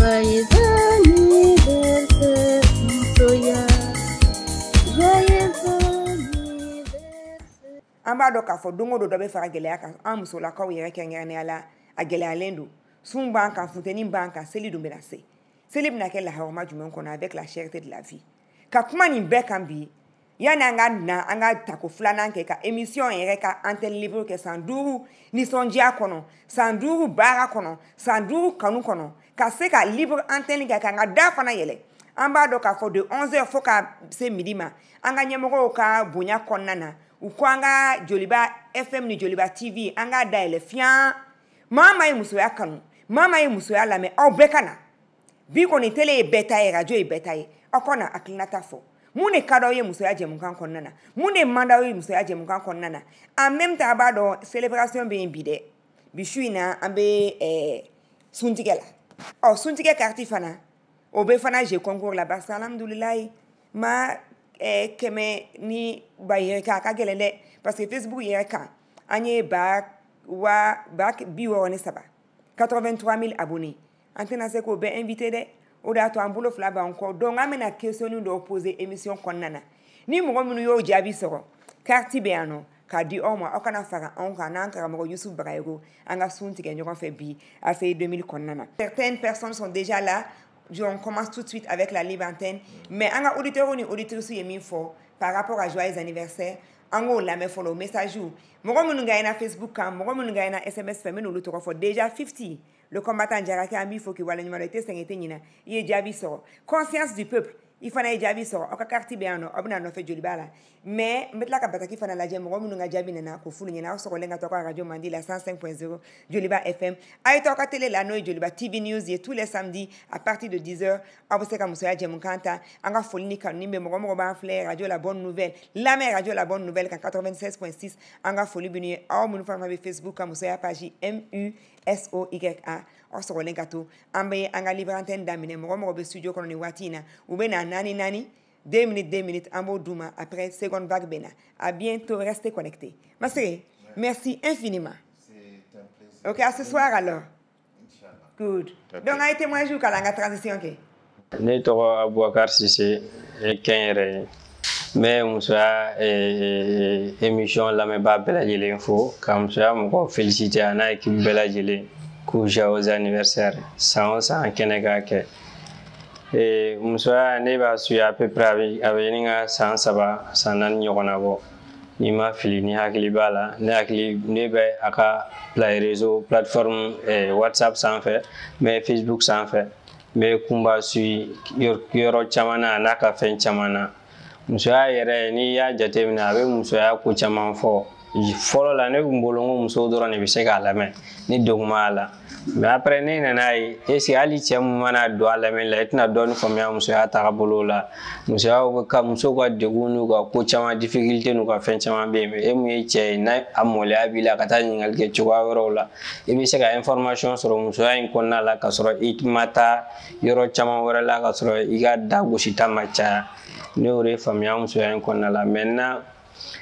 Joyeux anniversaire, Soya. Joyeux anniversaire. Amba do ka fo dongo do be fara gele aka am so la ko yere kengene ala agele alendo sun banka futeni banka seli do menacé seli bina ke la hawma jumen kono avec la cherté de la vie ka kuma ni be kan bi yana na anga tako flana nke ka émission yere ka antenne libre ke sanduru ni sonjia kono sanduru bara kono sanduru kanu kono ka se ka libre antenne ka nga dafa na yele amba do ka fo de 11h fo ka se midi ma anga nyemoko ka bunya konnana ukwanga Joliba FM ni Joliba TV anga daile fian mama ye muso ya kanu mama ye muso ya lame au bekana biko ni tele e betaye radio e betaye akona aklinata fo mune kado ye muso ya jemunkan konnana mune manda ye muso ya jemunkan konnana en même temps abado célébration be bide bishuina ambe suntigela oh suntige karti fana obe fana je concours la bas alhamdulillah ma keme ni bayeka ka gelele parce que Facebook yeka anye ba biwo ne saba 83 000 abonnés antena se ko be invité de o da to ambulo flaba encore donc amena question do poser émission konnana ni mo munu yo jabi soro karti be ano ka di o mo akana fara on ka nan ka mo Youssouf Brayego anga sunti ke ñoko fait bi a fait 2000 konnana certaines personnes sont déjà là. On commence tout de suite avec la libre antenne. Mais on a auditeur ou auditrice qui par rapport à joyeux anniversaire. On a mis follow message. Moi, je suis sur Facebook, moi, je suis sur SMS, déjà 50. Le combattant Jaraki a mis faut que le numéro de téléphone il est déjà conscience du peuple. Il faut que jabi so o ka carte be ano obna no fe Joliba la mais metla ka bataki fana la jemo mu nga jabi na ko fulu nyina so ko lenga to ko radio Mandela 105.0 Joliba FM ay to ka télé la no Joliba TV News et tous les samedis à partir de 10h aboseka musoya jemu kanta anga folini kan nimbe mo ba flair radio la bonne nouvelle la mère radio la bonne nouvelle 96.6 anga foli bini aw mu fa ma Facebook ka musoya page MUSOYA o so ko lenga to ambe anga libre antenne damine mo be studio kono ni watina ou be na nani 2 minutes ambo douma après seconde vague bena à bientôt, restez connectés Massé merci infiniment c'est un plaisir. OK à ce soir alors Inch'Allah. Good Okay. Donc a été moi jour kala nga transition ke ne to Aboubacar Cissé e kenyere mais musa émission la me ba bela jele info comme ça mo ko féliciter ana équipe bela jele ku joyeux anniversaire 100 kenega ke et musa ne ba su à peu près avec ninga 107 sanan nyokona bo ni ma fili ni hakili bala ne hakili ne be aka play réseau plateforme WhatsApp sans fait mais Facebook sans fait mais kumba su yoro chamana naka fen chamana musa yere ni ya jate mina be musa ya ku chaman fo folo la ne ngolongo muso doro ne bise ka lame ni dogma la mais après ne nanai esi ali cham mana do ala men la itna don fo ya muso ya ta bolo la muso ya ka muso ko degunu ko ko chama difficulté nu ko fen chama be me e mu ye na amole abila ka tan ngal ke chuwa woro la e bise ka information sur muso ya in konna la ka soro itmata yoro chama wora la ka soro iga dago shitamacha ne ore fam ya muso ya in konna la maintenant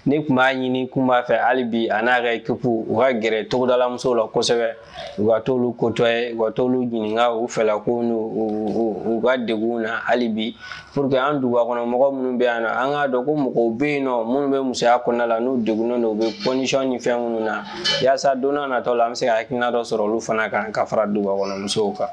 ni kuma nyini kuma fe alibi anaga ekipu wa gere to dala muso la kosebe wa tolu kotoy wa tolu nyinga u fela ko nu u ga deguna alibi pour que andu wa kono mo mun be ana anga do ko mo be no mun be musa ko na la nu deguna no be condition ni fe mun na ya sa dona na to la mse ka kina do soro lu fana kan ka fara du wa kono muso ka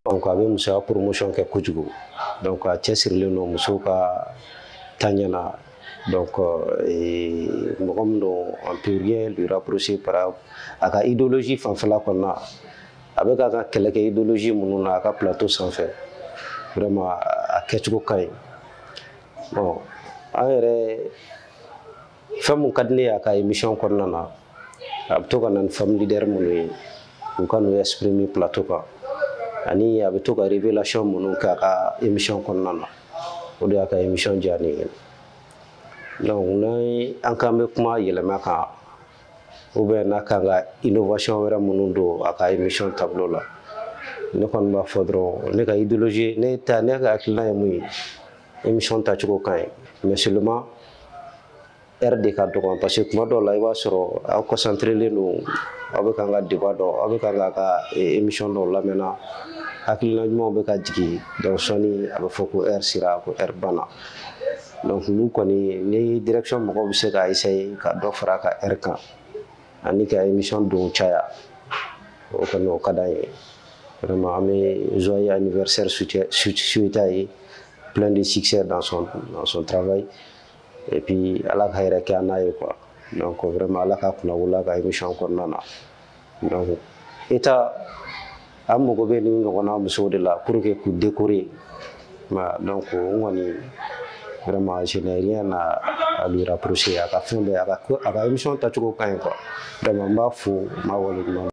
donc avec muso promotion ke kujugu donc a chesirle no muso ka tanyana donc mogom no on peut rien lui rapprocher par aka idéologie fanfala konna avec aka keleke idéologie mununa aka plateau sans fait vraiment a kechugo kay bon ayere femme kadne aka émission konna na abto kanan femme leader munu ko no exprimer plateau ka ani abe to ka révélation monu ka émission konnana o de y'a ka émission diya ne ye donc ni an kan bɛ kuma yɛlɛma kan ou bien n'a kan ka innovation wɛrɛ minnu don a ka émission tableau la ne kɔni b'a fɔ dɔrɔn ne ka idéologie ne ka hakilina ye mun ye émission tacogo ka ɲi mais seulement heure de ka dɔgɔ parce que kuma dɔw la i b'a sɔrɔ aw concentrelen don aw bɛ kan ka débat dɔ aw bɛ kan ka ka émission dɔw lamɛnna hakilina ɲumanw bɛ ka jigin donc sɔnni a bɛ fɔ ko heure sera ko heure banna donc n'u kɔni ni direction mɔgɔw bɛ se ka essayer ka dɔ fara a ka heure kan ani ka émission don caya o kɔni o ka d'an ye vraiment an bɛ joyeux anniversaire souhaiter a ye plein de succès dans son travail et puis ala ka yɛrɛ kɛ an n'a ye quoi donc vraiment ala ka kunnawolo a ka émission kɔnɔna na donc état an mago bɛ nin ɲɔgɔnna musow de la pour que k'u décorer donc n kɔni vraiment je n'ai rien à lui rapprocher a ka fɛn bɛɛ a ka émission tacogo ka ɲi quoi vraiment n b'a fo n b'a waleɲuman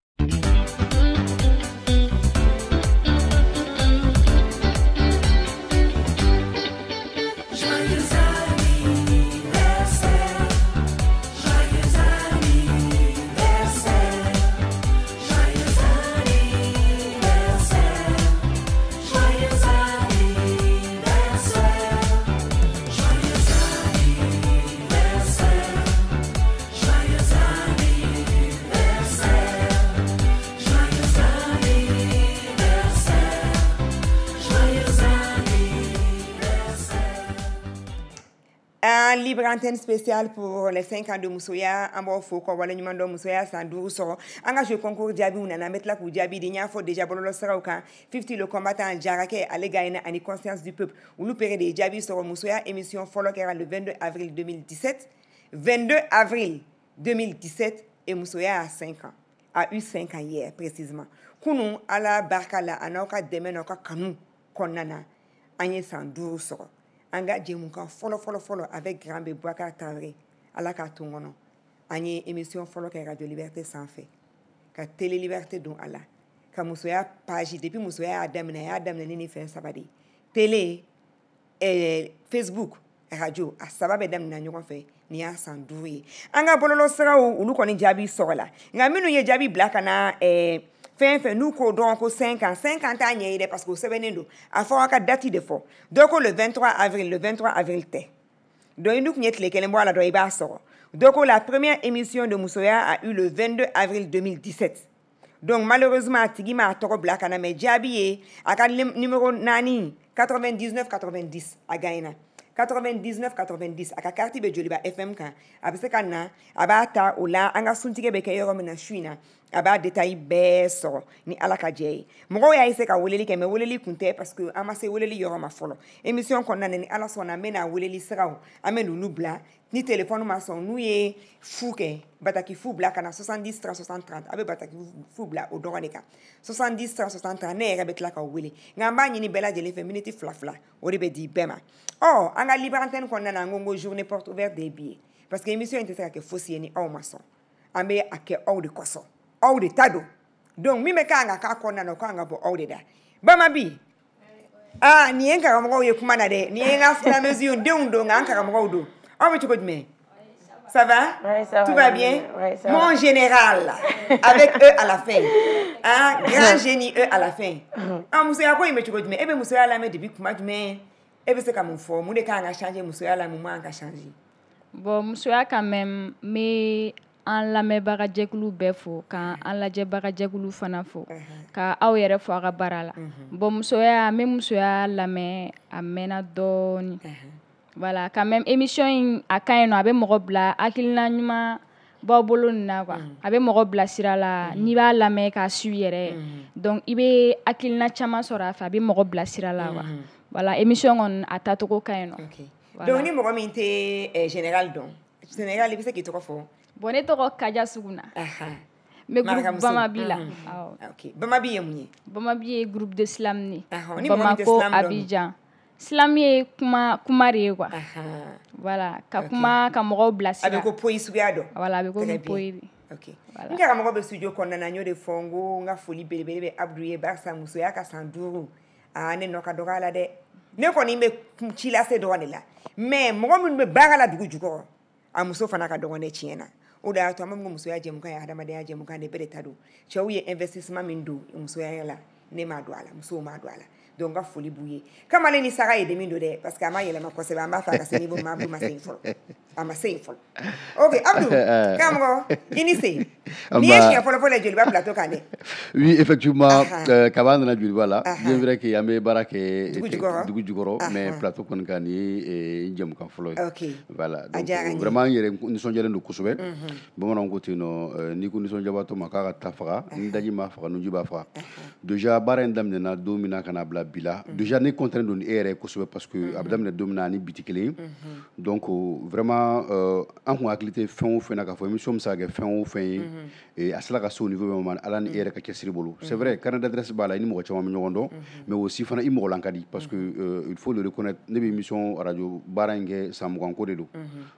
libre antenne spéciale pour les 5 ans de Musoya en bon faux wala ñuma do Musoya Sandour so engagé concours diabi ou nana metla ku diabi de nya fo déjà bololo sarauka 50 le combattant jarake ale gaina ani conscience du peuple ou lu péré de diabi so Musoya émission follow le 22 avril 2017 et Musoya a 5 ans a eu 5 ans hier précisément kunu ala barkala anoka demain oka kanu konana anye Sandour so anga jemuka follow avec Grand Boubacar Traoré ala ka tungono anye émission follow ka Radio Liberté sans fait ka Télé Liberté don ala ka Musoya page depuis Musoya Adam ni fin sabadi télé et Facebook radio a sababe dam na nyoko fe ni ya Sandour anga bololo sara ulu koni jabi sola nga minu ye jabi black na nous ko 5 ans parce que c'est venu à fort ka date de fort donc le 23 avril te donc nous knyet le kelen boala do iba so donc la première émission de Musoya a eu le 22 avril 2017 donc malheureusement tigima toko black na me jabi aka numéro nani 99-90 a gaina 99-90 aka carte be joliba FM kan abise kana abata ola anga suntige be kayoro mena shuina aba détail beso ni alaka jey mo ya ise ka woleli ke me woleli kunte parce que amase woleli yoro ma folo émission konna ni ala sona mena woleli sraw amenu nubla ni téléphone ma son nou ye fouke bataki foubla kana 70 30 60 30 abe bataki foubla o doroneka 70 30 60 30 ne rebet la ka woli ngamba ni bela jeli féminité flafla o rebe di bema oh anga libre antenne konna na ngongo journée porte ouverte des billets parce que émission intéressante que fosi ni o mason ambe ake o de koso o de tado donc mi me kanga ka konna no kanga bo o de da bama bi ah ni enka ka mo ye kuma na de ni enga fla mesure de undo nganga ka mo do oh mais tu peux dire ça va? Ouais, ça tout va va bien? Ouais, ça Mon va. général, avec eux à la fin. Hein? Grand génie, eux à la fin. Ah, monsieur, à quoi il me dit? Eh bien, monsieur, à la main, depuis que moi, eh bien, c'est comme une forme. Mon décan a changé, monsieur, à la moment, a changé. Bon, monsieur, quand même, mais en la me barajekulu befo, quand en la barajekulu fanafo, quand aw yere fo aga barala. Bon, monsieur, même monsieur, la me amena doni. Voilà, quand même émission a quand abe mɔgɔ bila hakilina ɲuman b'aw bolo nin na quoi a bɛ mɔgɔ bila sira la n'i b'a lamɛn k'a su yɛrɛ donc i bɛ hakilina caman sɔrɔ a fɛ a bɛ mɔgɔ bila sira la quoi voilà émission kɔni a tacogo ka ɲi nɔ donc ni mɔgɔ min tɛ général dɔn général i bɛ se k'i tɔgɔ fɔ bon ne tɔgɔ Kaja Suguna mais groupe Bamabi la ok Bamabi ye mun ye Bamabi ye groupe de slam ni ni mɔgɔ min tɛ Bamako slam dɔn Abidjan slam ye kuma de ye quoi voilà ka kuma ka mɔgɔw bila sira a bɛ ko poyi suguya dɔn voilà a bɛ ko poyi ok n kɛra mɔgɔ bɛ studio kɔnɔna na n y'o de fɔ n ko n ka foli belebele bɛ Abdou ye barisa musoya ka san 5 ne nɔ ka dɔgɔ a la dɛ ne kɔni bɛ ci lase dɔrɔn de la mais mɔgɔ minnu bɛ baara la dugu jukɔrɔ a muso fana ka dɔgɔn ne tiɲɛ na o de y'a to an bɛ musoya jɛmukan ye hadamadenya jɛmukan de bɛɛ de ta don cɛw ye investissement min don musoya la ne m'a don a la musow m'a don a la donc ka foli b'u ye kamalen ni saga ye demi don dɛ parce que a ma yɛlɛma kosɛbɛ an b'a fɛ a ka se niveau ma Abdou ma se yen fɔlɔ a ma se yen fɔlɔ ok Abdou karamɔgɔ i ni se n'i ye siɲɛ fɔlɔ-fɔlɔ ye joliba plateau kan dɛ oui effectivement kaba nana joliba la bien vrai que an bɛ baara kɛ dugu jukɔrɔ mais plateau kɔni kan nin ye jɛmukan fɔlɔ ye ok voilà donc vraiment n yɛrɛ nisɔndiyalen don kosɛbɛ bamananw ko ten nɔ n'i ko nisɔndiyabaatɔ ma k'a ka ta faga ni daji m'a faga nuji b'a faga déjà baara in daminɛna don min na ka na bila bila déjà ne content don e yɛrɛ kosɛbɛ parce que a bɛ daminɛ don min na ani bi tɛ kelen donc vraiment an kun hakili tɛ fɛn o fɛn na k'a fɔ émission bɛ se ka kɛ fɛn o fɛn ye a sera ka se au niveau min ma ala ni e yɛrɛ ka cɛsiri bolo c'est vrai carnet d'adresse b'a la i ni mɔgɔ caman bɛ ɲɔgɔn dɔn mais aussi fana i mɔgɔlan ka di parce que il faut le reconnaître ne bɛ émission radio baara in kɛ san 20 ko de don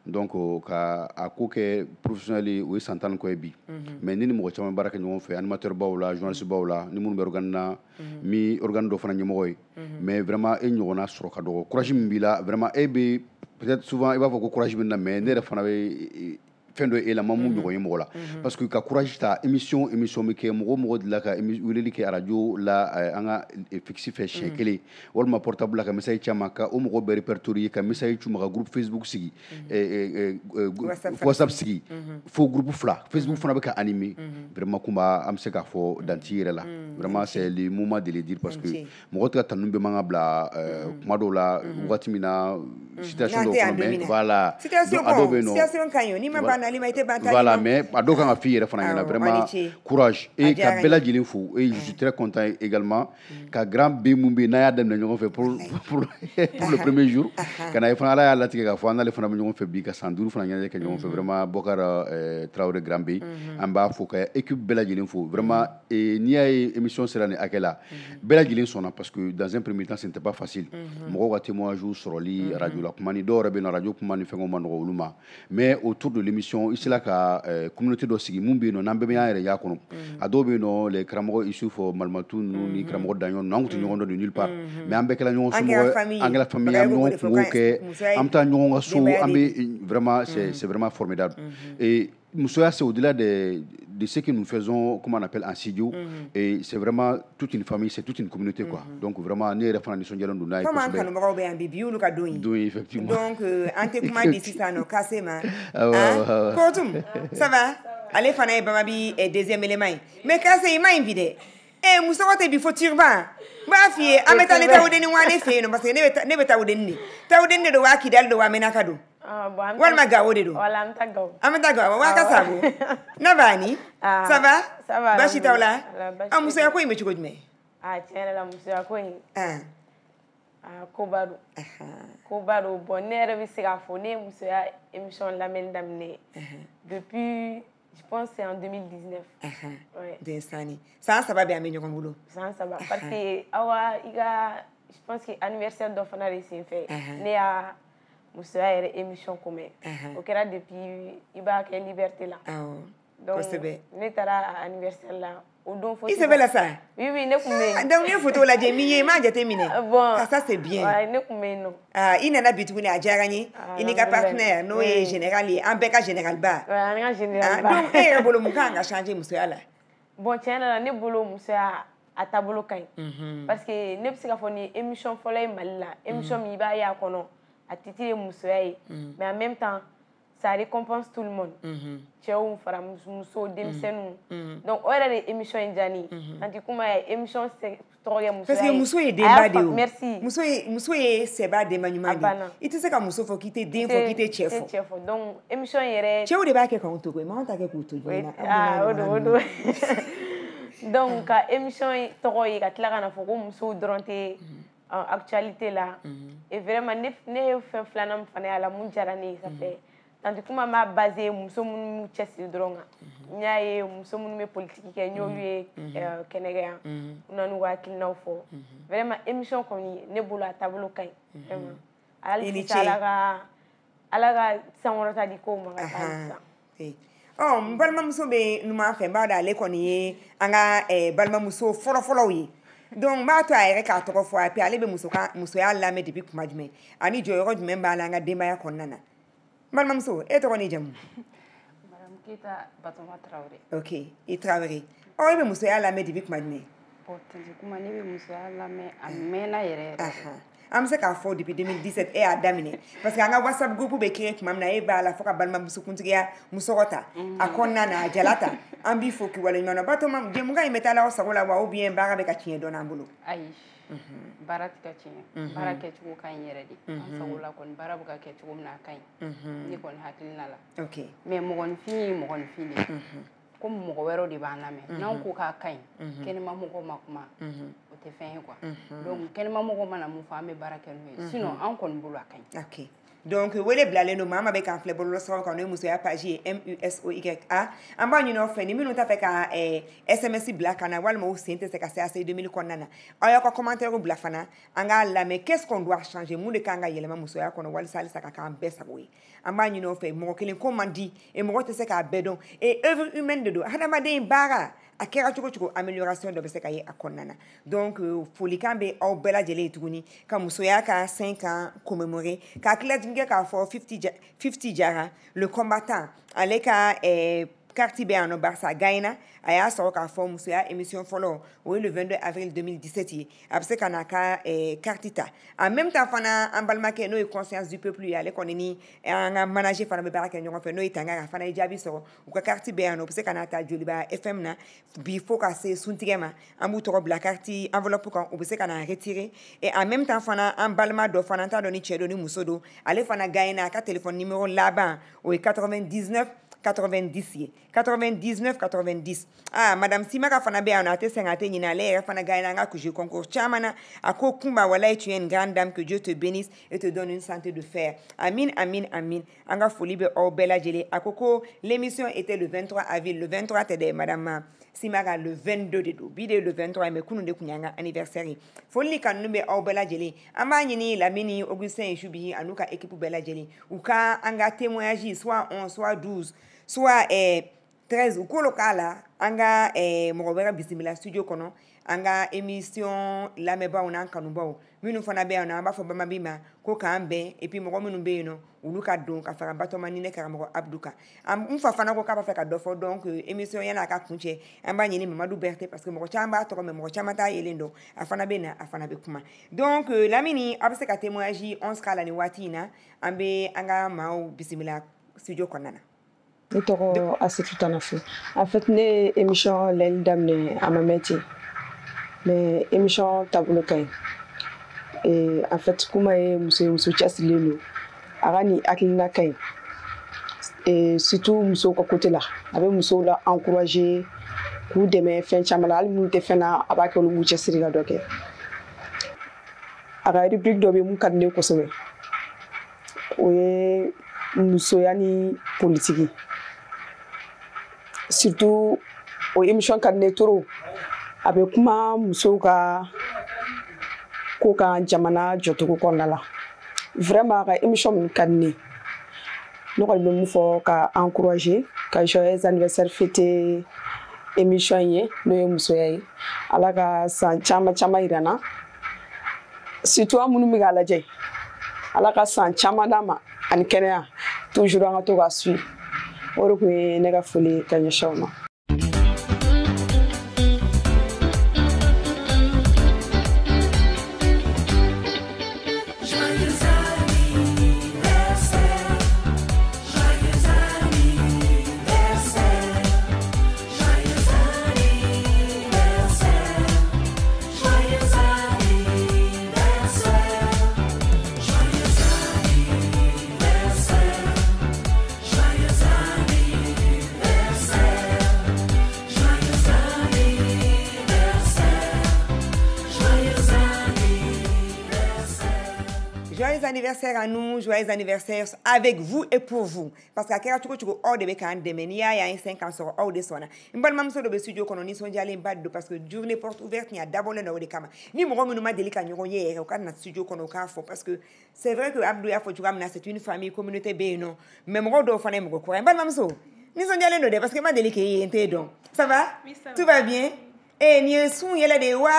donc ka a ko kɛ professionnel ye o ye san 10 kɔ ye bi mais ni mɔgɔ caman baara kɛ ɲɔgɔn fɛ animateur baw la journaliste baw la ni minnu bɛ organe na mi organe dɔ fana ɲɛmɔgɔ ye mais vraiment e ɲɔgɔnna sɔrɔ ka dɔgɔ courage min b'i la vraiment e bɛ peut-être souvent i b'a fɔ ko courage bɛ na mais ne yɛrɛ fana bɛ fɛn dɔ e la ma mun ɲɔgɔn ye mɔgɔ la parce que ka courage ta émission bɛ kɛ mɔgɔ delila ka weleli kɛ radio la an ka fixe fɛ siɲɛ kelen walima portable la ka message caman ka o mɔgɔ bɛɛ répertorier ka message c'u ma ka groupe Facebook sigi WhatsApp sigi fo groupe 2 Facebook fana bɛ ka animer vraiment kun b'a an bɛ se k'a fɔ danti yɛrɛ la vraiment c'est le moment de le dire parce que mɔgɔ tɛ ka tanu bɛ man ka bila kuma dɔw la wagati min na situation dɔw kɔnɔ mais voilà a dɔw bɛ yen nɔ voilà mais a dɔw kan ka f'i yɛrɛ fana ɲɛna vraiment courage et ka bɛɛ lajɛlen fo et je suis très content également ka grand B mun bɛ yen n'a y'a daminɛ ɲɔgɔn fɛ pour le premier jour ka na ye fana ala y'a latigɛ k'a fɔ an n'ale fana bɛ ɲɔgɔn fɛ bi ka san 5 fana ɲɛnajɛ kɛ ɲɔgɔn fɛ vraiment Bokar Traoré grand B an b'a fo ka équipe bɛɛ lajɛlen fo vraiment n'i y'a ye émission sera nin hakɛ la bɛɛ lajɛlen sɔnna parce que dans un premier temps ce n'était pas facile mɔgɔw ka témoignage sɔrɔli radio la kuma ni dɔw yɛrɛ bɛ yen radio kuma ni fɛngɛw ma nɔgɔ olu ma mais autour de l'émission i sera ka communauté dɔ sigi mun bɛ yen nɔ n'an bɛɛ bɛ y'an yɛrɛ y'a kɔnɔ a dɔw bɛ yen nɔ les karamɔgɔ Isuf Malimatu ninnu ni karamɔgɔ Daɲɔn ninnu an tun tɛ ɲɔgɔn dɔn de nulle part mais an bɛɛ kɛra ɲɔgɔn somɔgɔ an kɛra famille an bɛ ɲɔgɔn kungo kɛ an bɛ taa ɲɔgɔn ka so an bɛ vraiment c'est vraiment formidable et musoya c'est au-delà de ce que nous faisons, comme on appelle en studio, et c'est vraiment toute une famille, c'est toute une communauté quoi. Donc vraiment, nous les fans de Sondialon Duna. Comment on peut nous bien bibi ou le cadeau? Oui, effectivement. Donc, ante comment d'ici ça nous casse ma. Kotum, ça va? Allez fana e bamabi e deuxième élément. Mais casse il m'a invité. Eh, muso wote bi fotirban. Ba fie ameta le tawde ni wane fe no parce que ne be tawde ni. Tawde ni do wa kidal do wa menaka do. Wal ma gawo de do. Wala amta gawo. Amta gawo wa ka sabo. Na bani? Ça va? Ça va. Bashi tawla. Ah muso ya ko ime chugo jme. Ah tiens la muso ya ko yin. Kobaro. Kobaro bonheur bi se ga fone muso ya émission la men damne. Depuis je pense que c'est en 2019. Ouais. D'insani. Ça va bien amener comme boulot. Ça va parce que awa iga je pense que anniversaire d'enfant a réussi fait. Né à muso ya émission comme au kera depuis iba ke liberté là. Donc ne tara anniversaire là au don photo. Il se fait là ça. Oui ne kumé. Donc une photo là j'ai mis ma jate mine. Bon. Ça c'est bien. Ouais ne kumé non. Il n'a bitu ni ajarani, il est partenaire, no est général et en beka général ba. Ouais, en général ba. Donc eh bolo mukanga changer muso ya là. Bon tiens là ne bolo muso ya atabolo kai. Parce que ne psika foni émission folay mal là, émission mi ba ya kono atitire muso ya mais en même temps ça récompense tout le monde. Tchèou fara muso demsenu. Donc on a des émissions indiani. Tandis que émission c'est troye muso. Parce que muso est débat de. Merci. Muso est c'est pas des manumani. Il te sait que muso faut quitter den faut quitter chef. Donc émission yere. Tchèou débat que quand to ko ma on ta ke ko to. Odo. Donc émission troye ka tla kana foko muso dronté actualité là. Et vraiment ne fait flanam fana ala munjarani ça fait. Tandis que ma basé muso mun chesi dronga nyaye muso mun me politique ke nyoyue Kenega nanu wakil na fo vraiment émission comme ni ne bula tableau kay vraiment alaga sanworota di ko ma ta oh balma muso be numa fe ba da le koni anga balma muso folo yi donc m'a to a yɛrɛ k'a tɔgɔ fɔ a puis ale bɛ musoya lamɛn depuis kuma jumɛn ani jɔyɔrɔ jumɛn b'a la an ka denbaya kɔnɔna na balimamuso e tɔgɔ ni jamu Madame Keita Batoma Traoré. ok i Traoré ɔ e bɛ musoya lamɛn depuis kuma jumɛn Tonton kuma ne bɛ musoya lamɛn a mɛnna yɛrɛ yɛrɛ. an bɛ se k'a fɔ depuis 2017 e y'a daminɛ parce que an ka whatsapp groupe bɛ créé tuma min na e b'a la fo ka balimamusokuntigiya musɔgɔ ta a kɔnɔna na a jala ta an b'i fo k'i waleɲuman dɔn Batoma jɛmukan in bɛ taa aw sago la wa ou bien baara bɛ ka tiɲɛ dɔɔni an bolo Ayi baara tɛ ka tiɲɛ baara kɛcogo ka ɲi yɛrɛ de an sago la kɔni baara bɛ ka kɛ cogo min na a ka ɲi ne kɔni hakilina la ok mais mɔgɔninfin ye mɔgɔninfin de ye komi mɔgɔ wɛrɛw de b'an lamɛn n'an ko k'a ka ɲi kɛnɛma mɔgɔw ma kuma o tɛ fɛn ye quoi donc kɛnɛma mɔgɔw mana mun fɔ an bɛ baara kɛ n'o ye sinon an kɔni bolo a ka ɲi ok donc wele bilalen don maa ma bɛ k'an filɛ bɔlɔlɔsiraw kan n'o ye musoya page ye MUSOYA an b'a ɲini aw fɛ ni minnu t'a fɛ ka SMS bila ka na walima u sen tɛ se ka se a se 2000 kɔnɔna na aw y'aw ka commentaire bila fana an k'a lamɛn qu'est-ce qu'on doit changer mun de kan ka yɛlɛma musoya kɔnɔ walisa halisa ka k'an bɛɛ sago ye an b'a ɲini aw fɛ mɔgɔ kelen ko man di mɔgɔ tɛ se k'a bɛɛ dɔn œuvre humaine de don hadamaden baara a kɛra cogo cogo amélioration dɔ bɛ se ka ye a kɔnɔna na donc folikan bɛ aw bɛɛ lajɛlen ye tuguni ka musoya ka 5 ans commémorer k'a tila kɛ k'a fɔ 50 Jara le combattant ale ka carte bɛ yan nɔ barisa gagné a y'a sɔrɔ k'a fɔ musoya émission fɔlɔ o ye le 22 avril 2017 ye a bɛ se ka n'a ka carte ta en même temps fana an balimakɛ n'o ye conscience du peuple ye ale kɔni ni an ka manager fana bɛ baara kɛ ɲɔgɔn fɛ n'o ye Tangara fana ye jaabi sɔrɔ u ka carte bɛ yan nɔ u bɛ se ka n'a ta Joliba FM na bi fo ka se suntigɛ ma an b'u tɔgɔ bila carte enveloppe kan u bɛ se ka n'a retirer et en même temps fana an balima dɔ fana an t'a dɔn ni cɛ don ni muso don ale fana gagné a ka téléphone numéro laban o ye 99 90 ye 99 90 madame Simaka fana bɛ yan nɔ a tɛ sɛgɛn a tɛ ɲinɛ ale yɛrɛ fana gagné an ka coucher concours caman na a ko Kumba walayi tu es une grande dame que Dieu te bénisse et te donne une santé de fer amin amin amin an ka foli bɛ aw bɛɛ lajɛlen a ko l'émission était le 23 avril le 23 tɛ dɛ madame Simaka le 22 de don bi de le 23 mais kunun de kun y'an ka anniversaire ye foli ni kanu bɛ aw bɛɛ lajɛlen an b'a ɲini Lamini Augustin Subi a n'u ka équipe bɛɛ lajɛlen u ka an ka témoignage soit 11 soit 12 soit 13 u k'olu k'a la an ka mɔgɔ wɛrɛ bisimila studio kɔnɔ an ka émission lamɛnbaaw n'an kanubaw minnu fana bɛ yan nɔ an b'a fɔ Bamabi ma ko k'an bɛn et puis mɔgɔ minnu bɛ yen nɔ olu ka don ka fara Batoma ni ne karamɔgɔ Abdou kan n fa fana ko k'a b'a fɛ ka dɔ fɔ donc émission yan'a ka kuncɛ an b'a ɲini Mamadou Berté parce que mɔgɔ caman b'a tɔgɔ mɛ mɔgɔ caman t'a yelen dɔn a fana bɛ na a fana bɛ kuma donc Lamini a bɛ se ka témoignage 11 k'a la nin waati in na an bɛ an ka maaw bisimila studio kɔnɔna na. Ne tɔgɔ Asetu Tanafu. En fait, ne ye émission lɛli daminɛ a ma mɛn ten mais émission taabolo ka ɲi en fait kuma ye muso cɛsirilen don a ka nin hakilina ka ɲi surtout musow ka côté la a bɛ musow la encourager k'u dɛmɛ fɛn caman la hali minnu tɛ fɛn na a b'a kɛ olu b'u cɛsiri ka dɔ kɛ a ka rubrique dɔ bɛ mun ka di ne kosɛbɛ o ye musoya ni politiki surtout o émission ka di ne trop a bɛ kuma musow ka ko kan jamana jɔcogo kɔnɔna la vraiment a ka émission min ka di ne ne kɔni bɛ mun fɔ ka encourager ka joyeux anniversaire fêter émission ye n'o ye musoya ye ala ka san caman caman yira n na surtout an minnu bɛ k'a lajɛ ala ka san caman d'an ma ani kɛnɛya toujours an ka to ka suivre o de tun ye ne ka foli ka ɲɛsin aw ma. Joyeux anniversaire à nous, joyeux anniversaire avec vous et pour vous. Parce que à kera chuko all de be kan deme ni ya 5 ans sur all de sona. Mbal mam so do be studio kono ni so jale mbad parce que journée porte ouverte ni a d'abord le no de kama. Ni mo mo ma delika nyoro ye o kan na studio kono ka fo parce que c'est vrai que Abdou ya fo turam na c'est une famille communauté be no. Mais mo do fane mo ko mbal mam so. Ni so jale no de parce que ma delika yi ente donc. Ça va? Oui, ça va. Tout va bien? Eh, ni sun yele de wa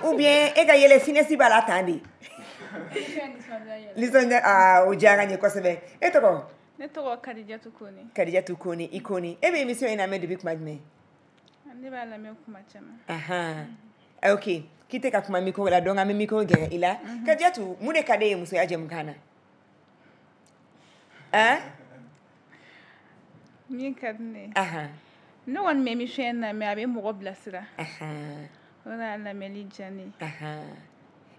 ou bien e ka yele finesse ba la tandi. Lisonja o jara ni kosebe. E to ko? Ne to ko Khadijatu Kone. Khadijatu Kone ikoni. E be émission ina me depuis kuma me. Ne ba la me kuma chama. Aha. Okay. Kite ka kuma miko la donga me miko gere ila. Khadijatu mu de kade muso ya jem kana. Min kadne. Aha. No one me émission na me abe mo blasira. Aha. Ona la meli jani. Aha.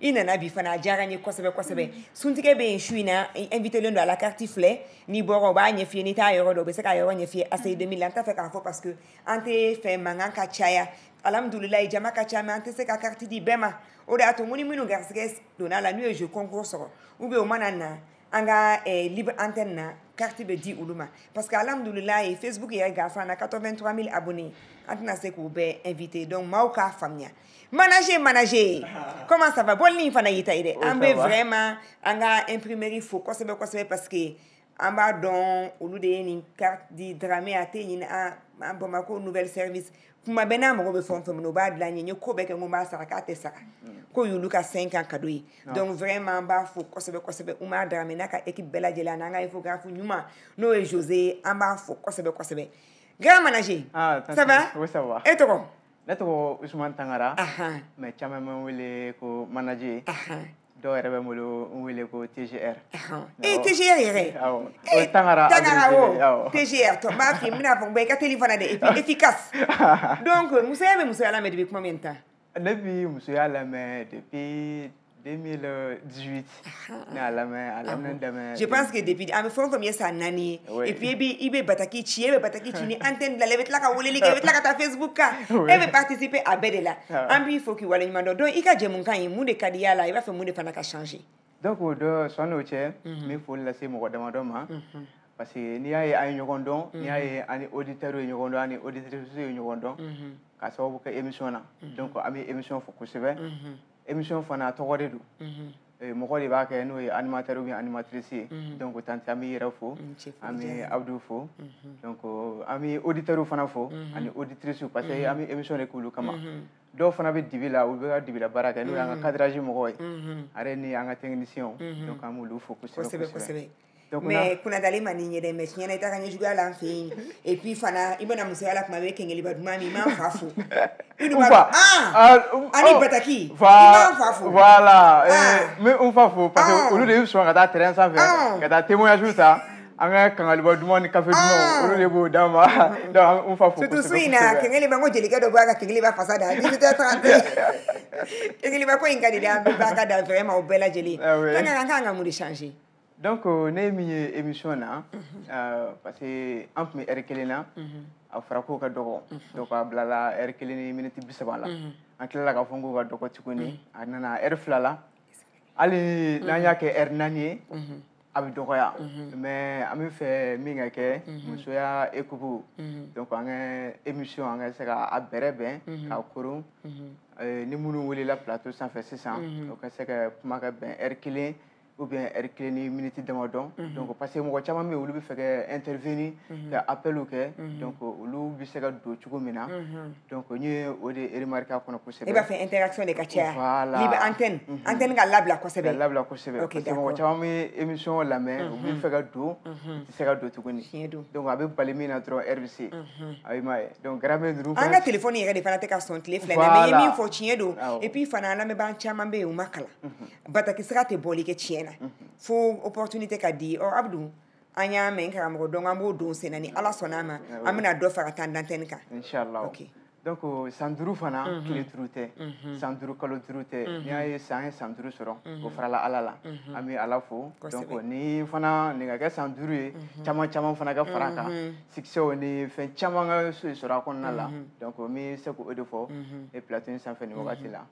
Ina na bi fana jara ni kosebe. Suntige be shuina invité le à la carte flé ni boro ba nye fie ni ta yoro do be se ka yoro nye fie ase 2000 anta fe ka fo parce que ante fe mangan ka chaya alhamdulillah jama ka chama ante se ka carte di bema o da to muni minu garske dona la nuit je concours so ou be o manana anga libre antenne na carte be di uluma parce que alhamdulillah Facebook ya ga fa na 83 000 abonnés antena se ko be invité donc mauka famia manager comment ça va bon ni fana yita ide ambe vraiment anga imprimerie faut kosebe parce que amba don olu de ni carte di drame ate ni en Bamako nouvelle service kuma bena mo be fon no ba de la nyenye ko be ke ngoma sara ka te sara ko yulu ka 5 ans kadoi donc vraiment ba faut kosebe uma drame na ka équipe bela jela na nga infographe nyuma no e José amba faut kosebe grand manager ça va oui ça va et toi ne tɔgɔ Ousmane Tangara mais caman bɛ wele ko manager dɔw yɛrɛ bɛ n bolo n wele ko TGR TGR yɛrɛ o Tangara o TGR to m'a fi mina fɔ bɛɛ ka téléphone de et puis efficace donc musoya bɛ musoya lamɛn depuis combien de temps ne bi musoya lamɛn depuis 2018 je pense que depuis am fon comme ça nani et puis ibe bataki chi ni antenne la levet la ka woleli ke vet la ka ta Facebook ka e be participer à bedela ambi faut que wala nyimando donc ika je mun kan yi mu de kadiya la il va faire mu de fana ka changer donc do sono che mi faut la se mo dama do ma parce que ni ay ay ñogon don ni ay ani auditeur yo ñogon don ani auditrice yo ñogon don ka sababu ka émission na donc ami émission fo ko sebe émission fana tɔgɔ de do mɔgɔ de b'a kɛ n'o ye animateur ou bien animatrice ye donc tante an b'i yɛrɛ fo an bɛ Abdou fo donc an bɛ auditeur fana fo ani auditrice parce que an bɛ émission de k'olu kama dɔw fana bɛ dibi la olu bɛ ka dibi la baara kɛ n'o ye an ka cadrage mɔgɔ ye ale ni an ka technicien donc an b'olu fo kosɛbɛ mais kuna dali mani nyede mais nyene ta kanyo juga la mfi et puis fana ibona musoya la kuma be kengeli baduma mi ma fafu ani bataki ma fafu voilà mais on fafu parce que olu de so ngata terrain sans faire ngata témoignage ça anga kangali baduma ni café duma olu de bo dama donc on fafu surtout suina kengeli bango jelika do baka kengeli ba fasada 18h30 kengeli ba ko ingadi da ba ka da vraiment au bella jeli kanga mu de changer donc ne mi émission na parce que en premier heure kelena a fara ko ka dogo donc a blala heure keleni minute 30 la an kila ka fongo ka dogo tikuni anana heure flala ali nanya ke heure nani abi dogo ya mais ami fait minga ke musoya ekubu donc an émission an se ka abere ben ka kuru ni munu wele la plateau sans faire 600 donc c'est que kuma ka ben heure kelen ou bien ni minute damadon donc parce que mo chama me olu bi feke intervenir ka appel ou ke donc olu bi se ka do chugo mina donc ni o de remarquer ko ko sebe e ba fait interaction de katia libre antenne ga labla ko sebe parce que mo chama me émission la mais o bi feke do se ka do chugo ni donc abe balé mina trop RBC ay mai donc grave duru anga téléphone yere de fana te ka son téléphone mais yemi fo chiedo et puis fana la me ban chama be o makala bata ki sera te boli ke chiena faut opportunité ka di or Abdou anya men karamgo don ambo don senani ala sonama amina do fara tan d'antenne ka inchallah OK donc sanduru fana kile turute sanduru kalo turute ni ay sanduru soro o fara ala la ami ala fo donc ni fana ni ga sanduru chama fana ga fara ka succès ni fen chama ga soro ko nala donc mi se ko de fo et platine sans fin ni wakati la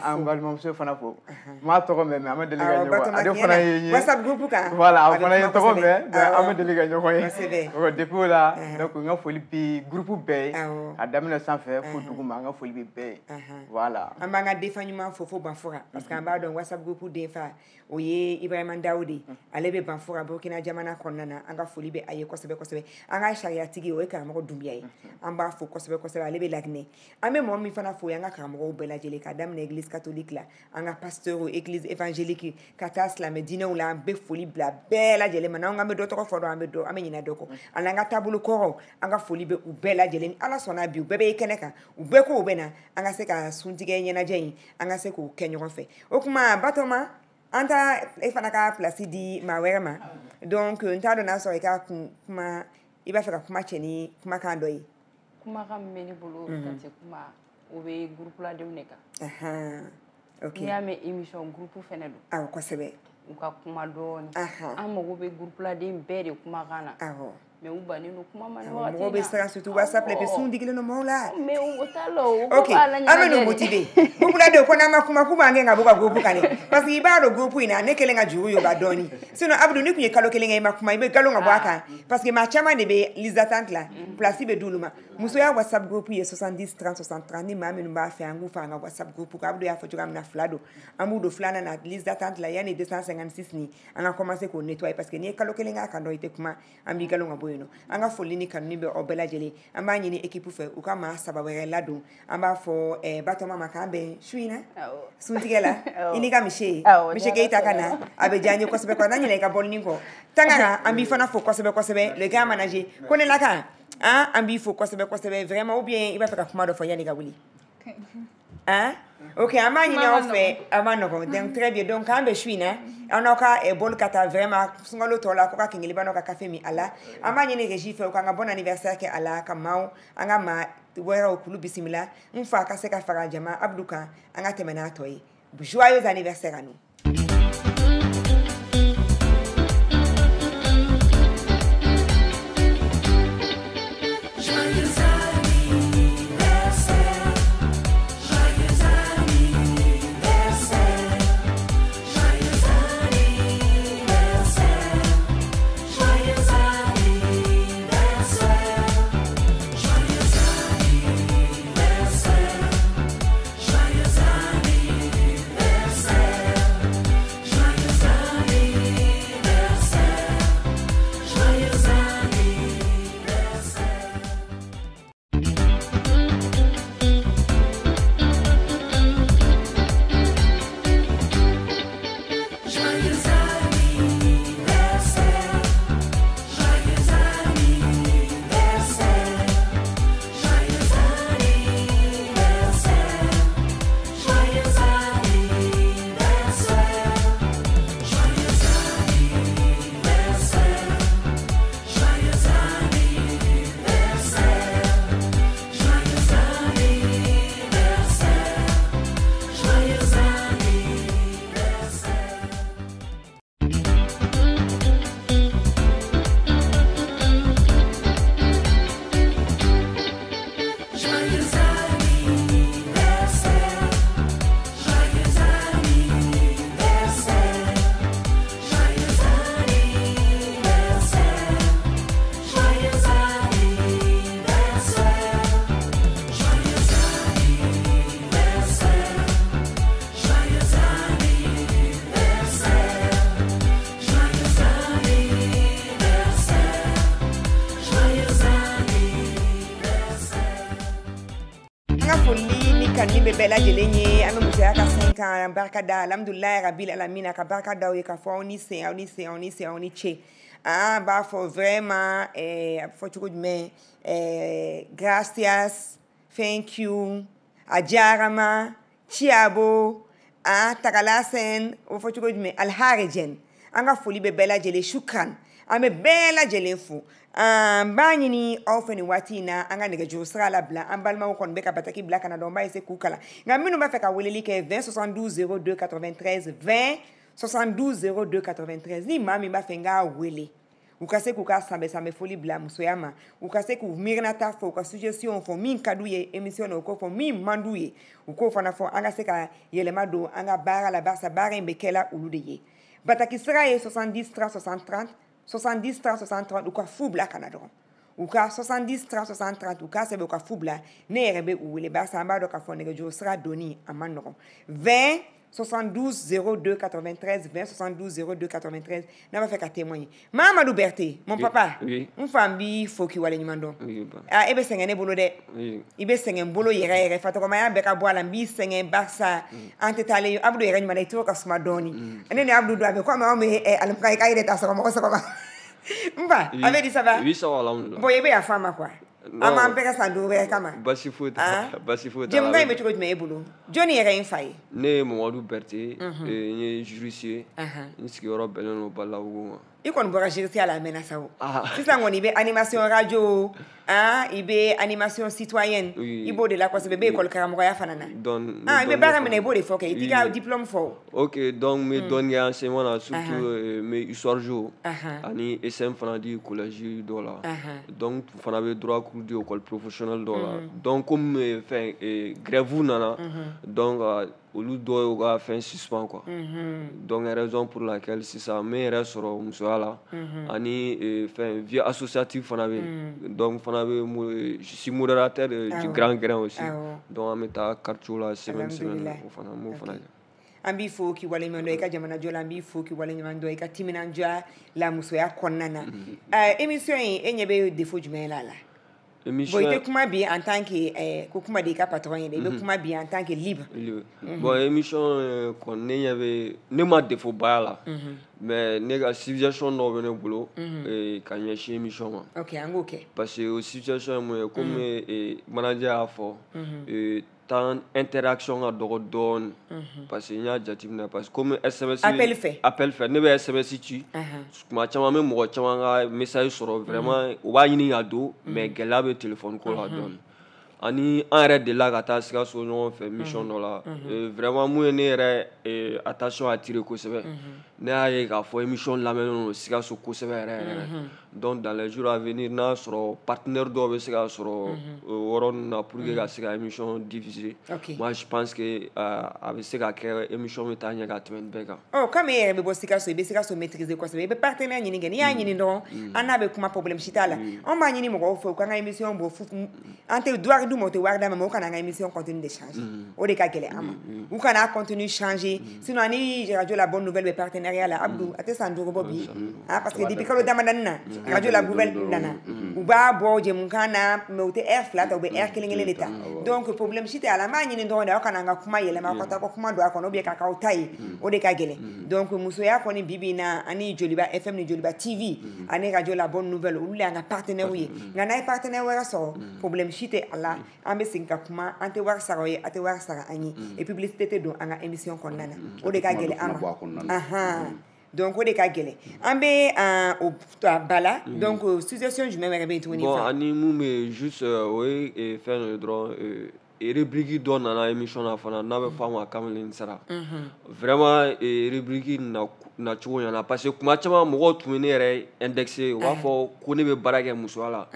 am galmo se fana fo ma to ko me am deliga nyo ade fana yi WhatsApp groupe ka voilà fana yi to ko me am deliga nyo ko yi depuis là donc nga foli bi groupe be adamina sans fin kosɛbɛ fo dugu ma an ka foli bɛ bɛɛ ye voilà an b'an ka denfa ɲuman fo fo banfora parce que an b'a dɔn whatsapp groupe denfa o ye ibrahima dawudi ale bɛ banfora burkina jamana kɔnɔna na an ka foli bɛ a ye kosɛbɛ kosɛbɛ an ka sariyatigi o ye karamɔgɔ dunbiya ye an b'a fo kosɛbɛ kosɛbɛ ale bɛ laginɛ an bɛ mɔgɔ min fana fo an ka karamɔgɔw bɛɛ lajɛlen ka daminɛ église catholique la an ka pasteur église évangélique ka taa silamɛ diinɛw la an bɛ foli bila bɛɛ lajɛlen ma n'an bɛ dɔ tɔgɔ fɔ dɔn an bɛ ɲinɛ dɔ kɔ ani an ka taabolo kɔrɔw an ka foli bɛ u bɛɛ lajɛlen ni ala sɔnna bi u bɛɛ bɛ kɛnɛ kan u bɛɛ ko u bɛ na an ka se ka suntigɛ ɲɛnajɛ in an ka se k'o kɛ ɲɔgɔn fɛ o kuma Batoma an ta e fana ka place di maa wɛrɛ ma donc n t'a dɔn n'a sɔrɔ i ka kuma i b'a fɛ ka kuma cɛ ni kumakan dɔ ye kumakan min bɛ ne bolo ka se kuma o bɛ groupe ladenw de kan ok n'i y'a mɛn émission groupe fɛnɛ don awɔ kosɛbɛ u ka kuma dɔɔni an mago bɛ groupe laden bɛɛ de kumakan na awɔ mais u bannen don kuma ma ni wagati mɔgɔw bɛ siran surtout whatsapp la i bɛ sun digilen don mɔgɔw la mais o t'a la o ok an bɛ n'u motiver groupe ladenw ko n'an ma kuma k'u b'an gɛn ka bɔ ka groupe kan dɛ parce que i b'a dɔn groupe in na ne kelen ka juru ye o ka dɔɔni sinon Abdou ni tun ye kalo kelen kɛ i ma kuma i bɛ nkalon ka bɔ a kan parce que maa caman de bɛ liste d'attente la place bɛ d'olu ma musoya whatsapp groupe ye 70 30 60 30 ni maa minnu b'a fɛ an k'u fɔ an ka whatsapp groupe kan Abdou y'a fɔ cogoya min na 2 don an b'u don 2nan na liste d'attente la yanni 256 nin an ka commencer k'o nettoyer parce que n'i ye kalo kelen k'a kan dɔn i tɛ kuma an b'i nkalon ka bɔ yen nɔ an ka foli ni kanuni bɛ aw bɛɛ lajɛlen an b'a ɲini équipe fɛ u ka maa 3 wɛrɛ ladon an b'a fɔ Batoma ma k'an bɛn su in na suntigɛ la i n'i ka misi misi Keita ka na a bɛ diya n ye kosɛbɛ kosɛbɛ n'an ɲinɛ i ka bɔlini kɔ Tangara an b'i fana fo kosɛbɛ kosɛbɛ le grand manager ko ne la kan an b'i fo kosɛbɛ kosɛbɛ vraiment ou bien i b'a fɛ ka kuma dɔ fɔ yanni ka wuli ok an b'a ɲini aw fɛ a ma nɔgɔn donc très bien donc k'an bɛ su in na an n'aw ka boli ka taa vraiment sunkalo tɔ la ko ka kengeliba n'aw ka café min a la an b'a ɲini régie fɛ u k'an ka bon anniversaire kɛ a la ka maaw an ka maa wɛrɛw k'olu bisimila n fa ka se ka fara jama Abdou kan an ka tɛmɛ n'a tɔ ye joyeux anniversaire à nous. bɛɛ lajɛlen ye an bɛ musoya ka fɛn kan barika da alhamdulilayi rabil alamina ka barika da aw ye k'a fɔ aw ni sen aw ni sen aw ni sen aw ni ce an b'a fɔ vraiment a bɛ fɔ cogo jumɛn gracias thank you a diyara n ma ciabo tagalasen o bɛ fɔ cogo jumɛn alharijen an ka foli bɛ bɛɛ lajɛlen shukran an bɛ bɛɛ lajɛlen fo b'a ɲini aw fɛ nin waati in na an ka nɛgɛjuru sira labila an balimaw kɔni bɛ ka bataki bila ka na dɔn n b'a ese k'u kalan nka minnu b'a fɛ ka weleli kɛ 20 72 02 93 20 72 02 93 ni maa min b'a fɛ n k'a wele u ka se k'u ka sanbɛ foli bila musoya ma u ka se k'u miirinata fɔ u ka suggestion fɔ min ka d'u ye émission na u k'o fɔ min man d'u ye u k'o fana fɔ an ka se ka yɛlɛma don an ka baara la barisa baara in bɛ kɛla olu de ye bataki sira ye 70 30 60 30 70 30 60 30 u ka fu bila ka na dɔrɔn u ka 70 30 60 30 u ka sɛbɛ u ka fu bila ne yɛrɛ bɛ u wele barisa an b'a dɔn k'a fɔ nɛgɛjuru sira donni a man nɔgɔn 20 72 02 93 20 72 02 93 n'a b'a fɛ ka témoigner Mamadou Berté mon papa n fa n b'i fo k'i wale ɲuman dɔn e bɛ sɛgɛn ne bolo dɛ i bɛ sɛgɛn n bolo yɛrɛ yɛrɛ fatɔgɔmaya bɛɛ ka bɔ a la n b'i sɛgɛn barisa an tɛ taalen Abdou yɛrɛ ɲuman na i t'o ka suma dɔɔni ne ni Abdou don a bɛ komi anw bɛ alimuka k'a yɛrɛ ta sɔgɔma o sɔgɔma n fa a bɛ di ça va bon i bɛ yafa n ma quoi an b'an bɛɛ ka san 5 wɛrɛ kama basi foyi t'a la jɛmukan in bɛ cogo jumɛn e bolo jɔnni yɛrɛ ye n fa ye ne ye Mamadou Berté n ye juriste ye n sigiyɔrɔ bɛnnen don Balawu ma i kɔni bɔra jurisiya la a mɛnna sa o sisan kɔni i bɛ animation radio i bɛ animation citoyenne i b'o de la kosɛbɛ i bɛ école karamɔgɔya fana na i bɛ baara min na i b'o de fɔ kɛ i t'i ka diplôme fɔ ok donc n bɛ dɔɔnin kɛ enseignement na surtout n bɛ histoire géo ani SM fana di collège dɔ la donc fana bɛ droit cours di école professionnelle dɔ la donc comme fɛn grève nana donc olu dɔw y'u ka fɛn suspend quoi donc raison pour laquelle sisan n bɛ n yɛrɛ sɔrɔ musoya la ani fɛn vie associative fana bɛ donc fana bɛ je suis modérateur du grand grain aussi donc an bɛ taa quartier la semaine o fana n b'o fana kɛ an b'i fo k'i wale ɲuman dɔn i ka jamana jɔ la an b'i fo k'i wale ɲuman dɔn i ka timinandiya la musoya kɔnɔna na émission in e ɲɛ bɛ défaut jumɛn la bon i tɛ kuma bi en tant que ko kuma de i ka patron ye dɛ i bɛ kuma bi en tant que libre bon émission kɔni ne ɲɛ bɛ ne ma défaut baya la mais ne ka civilisation dɔw bɛ ne bolo ka ɲɛsin émission ma ok an k'o kɛ parce que o civilisation ye mun ye comme manager y'a fɔ temps interaction ka dɔgɔ dɔɔni parce que n y'a jateminɛ parce que comme SMS appel fɛ ne bɛ SMS ci tuma caman n bɛ mɔgɔ caman ka message sɔrɔ vraiment u b'a ɲini ka don mais gɛlɛya bɛ téléphone ko la dɔɔni ani an yɛrɛ delila ka taa Sikaso ɲɔgɔn fɛ mission dɔ la vraiment mun ye ne yɛrɛ attention attiré kosɛbɛ ne y'a ye k'a fɔ émission lamɛnnen don Sikaso kosɛbɛ yɛrɛ yɛrɛ donc dans les jours à venir n'a sɔrɔ partenaire dɔw bɛ se ka sɔrɔ o yɔrɔ ninnu na pour que ka se ka émission diffuser moi je pense que a bɛ se ka kɛ émission bɛ taa ɲɛ ka tɛmɛ nin bɛɛ kan comme e yɛrɛ bɛ bɔ Sikaso i bɛ Sikaso maîtriser kosɛbɛ i bɛ partenaire ɲini kɛ n'i y'a ɲini dɔrɔn an n'a bɛ kuma problème si t'a la anw b'a ɲini mɔgɔw fɛ u k'an ka émission bɔ an tɛ wari d'u ma u tɛ wari d'a ma mais u kana an ka émission continue de changer o de ka gɛlɛn an ma u kana continue changer sinon ni radio la bonne nouvelle bɛ partenariat la Abdou a tɛ san 5 bɔ bi parce que depuis kalo damadani na radio la nouvelle nana u b'a bɔ jɛmukan na mais u tɛ heure 2 ta u bɛ heure 1 de ta donc problème si tɛ a la n b'a ɲini dɔrɔn de aw kana an ka kuma yɛlɛma aw ka taa ko kuma don a kɔnɔ ou bien k'a k'aw ta ye o de ka gɛlɛn donc musoya kɔni bi bi in na ani Joliba FM ni Joliba TV ani radio la bonne nouvelle olu de y'an ka partenaire ye nka n'a ye partenaire wɛrɛ sɔrɔ problème si tɛ a la an bɛ segin ka kuma an tɛ wari sara o ye a tɛ wari sara an ye et publicité tɛ don an ka émission kɔnɔna na o de ka gɛlɛn an ma donc o de ka gɛlɛn an bɛ o ba la donc situation jumɛn wɛrɛ bɛ yen tuguni bon ani mun bɛ juste o ye fɛn dɔrɔn rubrique dɔ nana émission na fana n'a bɛ fɔ a ma Kamalen Sara vraiment rubrique na cogo ɲɛna parce que kuma caman mɔgɔw tun bɛ ne yɛrɛ indexé u b'a fɔ ko ne bɛ baara kɛ musoya la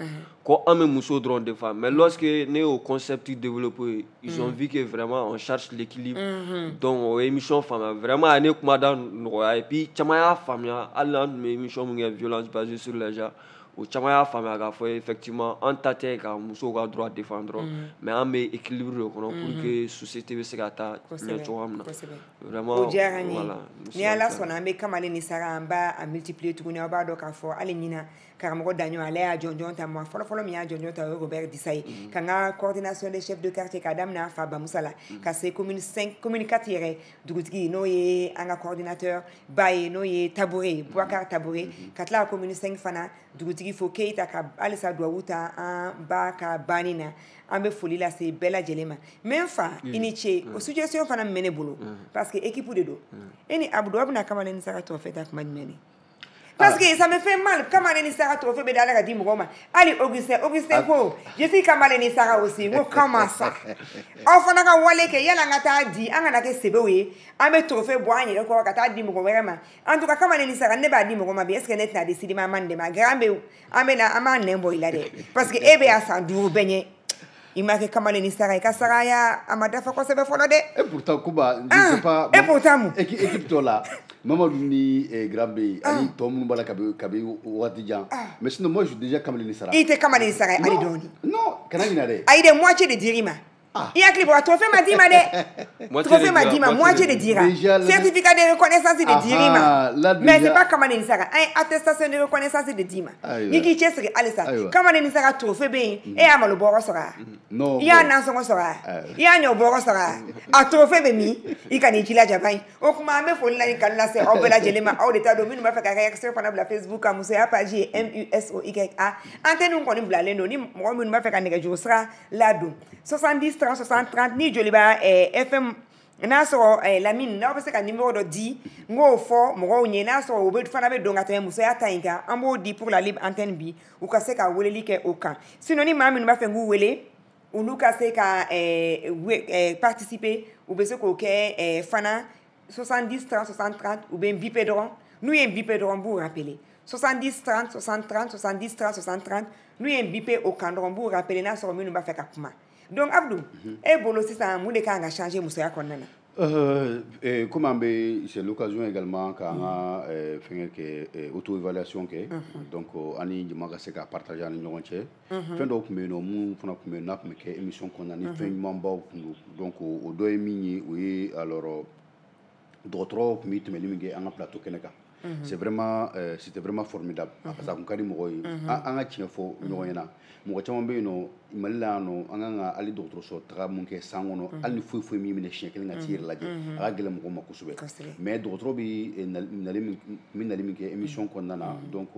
ko an bɛ muso dɔrɔn de fa mais lorsque ne y'o concept développé ils ont vu que vraiment on cherche l'équilibre donc o émission faamuya vraiment a ne kuma da nɔgɔya et puis caman y'a faamuya hali n'an tun bɛ émission min kɛ violence basée sur les genres o caman y'a faamuya k'a fɔ effectivement an ta tɛ ka musow ka droit défendre dɔrɔn mais an bɛ équilibre de kɔnɔ pour que société bɛ se ka taa ɲɛ cogoya min na vraiment o diyara n ye ni Ala sɔnna an bɛ Kamalen ni Sara an b'a multiplier tuguni aw b'a dɔn k'a fɔ hali ɲina karamɔgɔ Daɲɔ ale y'a jɔnjɔn ta moi fɔlɔfɔlɔ min y'a jɔnjɔn ta o ye Robert Dissa ye ka n ka coordination des chefs de quartier k'a daminɛ an fa Bamusa la ka se commune 4 yɛrɛ dugutigi n'o ye an ka coordinateur ba ye n'o ye Tabure Boubacar Tabure ka tila ka commune 5 fana dugutigi fo Keita ka halisa duwawu ta an ba ka banni na an bɛ foli lase bɛɛ lajɛlen ma mais n fa i ni ce o situation fana min bɛ ne bolo parce que équipe de don e ni Abdou aw bɛna Kamalen ni Sara tɔgɔ fɛ ta kuma jumɛn de parce que ça me fait mal Kamalen ni Sara tɔgɔ fɛ bɛ da Ala ka di mɔgɔw ma hali Augustin ko je suis Kamalen ni Sara aussi n ko comment ça aw fana ka wale kɛ yala an ka taa di an kana kɛ sebew ye an bɛ trophée bɔ an yɛrɛ kɔrɔ ka taa di mɔgɔ wɛrɛ ma en tout cas Kamalen ni Sara ne b'a di mɔgɔ ma bi est ce que ne tɛna di Sidima ma nin de ma gɛrɛ an b'a nɛn bɔ i la dɛ parce que e bɛ a san 5 bɛɛ ɲɛ Il m'a fait Kamale ni Sarai. Kasaraya, Amada Fako Sebe Folode. Et pourtant, Kuba, je ne sais pas. Et pourtant, équipe là, maman ni Grabé, Ali, Tom Mbala Kabe Ouadidjan. Mais sinon, moi, je suis déjà Kamale ni Sarai. Il était Kamale ni Sarai, allez Doni. Non, Kanaginade. Il est moitié de Dirima. Il y a clip, trophée m'a dit, trophée m'a dit, moitié de Dira. Certificat de reconnaissance de Dirima. Mais c'est pas Kamale ni Sarai. Attestation de reconnaissance de Dima. Niki Chesri, allez ça. Kamale ni Sarai, trophée bien. Et Amalo Borosora. Non. Il y a un ensemble Sora. Il y a un Borosora. A trophée Bemi. Il can y la Japan. Au Kuma, mais faut l'année quand la c'est Obela Jelema, au l'état de mine, m'a fait réaction pendant la Facebook, à Moussa Pagi, MUSOYA. Antenne, on connaît Blaleno, ni moi, m'a fait un négociation sera là-dedans. 70, 30, 60, 30, ni Joliba, FM. Naso la mine na parce que numéro de 10 ngo fo mo nye naso obe fana be donga te muso ya tainga ambo di pour la libre antenne bi ou ka se ka weleli ke okan synonyme mami ma fe ngu wele ou nous ka se ka participer ou be se ko ke fana 70 30 60 30 ou ben bipedron nous y bipedron pour rappeler 70 30 60 30 70 30 60 30 nous y bipé au candron pour rappeler na so minu ba fe ka kuma. Donc Abdou, bolo si ça mou de ka nga changer muso ya konnana. Comme c'est l'occasion également quand on a fait une auto-évaluation donc ani jama se ka partager ani ñogon ci fen do ko meno mu fana ko meno nak me ke émission qu'on a ni fin mamba donc au do mini oui alors d'autres mit me limingue en plateau keneka. C'est vraiment c'était vraiment formidable parce que on kadi mo koy anga ci fo ñoyena mo ci mambe no malano anga ali docteur so tra mun ke sangono ali fo mi mi ne chien kel nga tire laje aga gele mo ko kusube mais docteur bi nalim ke émission qu'on nana donc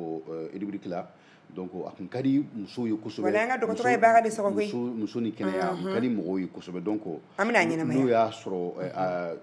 rubrique là donc akun kadi muso yo kusube wala nga docteur e baga de so ko muso ni kenya kadi mo yo kusube donc amina nyina no ya soro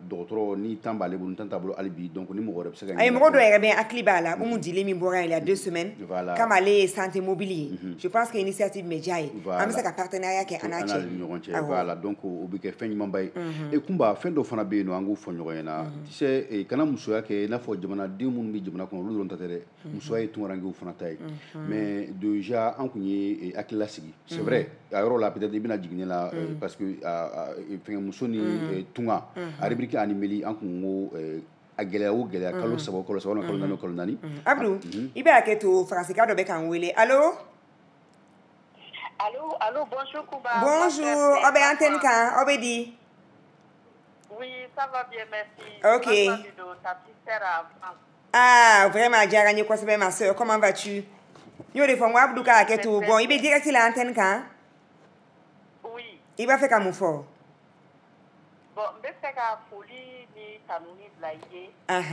docteur ni tambale bu tantablo alibi donc ni mo gore se ay mo do e bien aklibala umu dile mi bora il y a 2 semaines comme aller santé mobilier je pense que initiative média am sa ka partenariat ke anache voilà donc obike fen mambay e kumba fen do fana be no angu fo nyoyena tu sais e kana muso yake na fo jamana de mun bi jamana ko lu don tatere muso ay tunrangu fana tay mais déjà en kunye akila sigi c'est vrai ayoro la peut-être ibina jigné la parce que fen muso ni tunga a rubrique animeli en kungo agela o gela kalo sabo kalo nani Abdou ibe aketo français ka do be kan wele allo. Allô, bonjour Kuba. Bonjour, Obé antenne kan, Obé di. Oui, ça va bien, merci. Ok. Ta petite sœur à France. Ah, vraiment, Diarani Kosebe, ma soeur, comment vas-tu? Yo, de fois, Abdou ka aketo, bon, ibe direct la antenne kan? Oui. Il va faire comme fort. Bon, je fais ka folie ni Tanouni Blaye,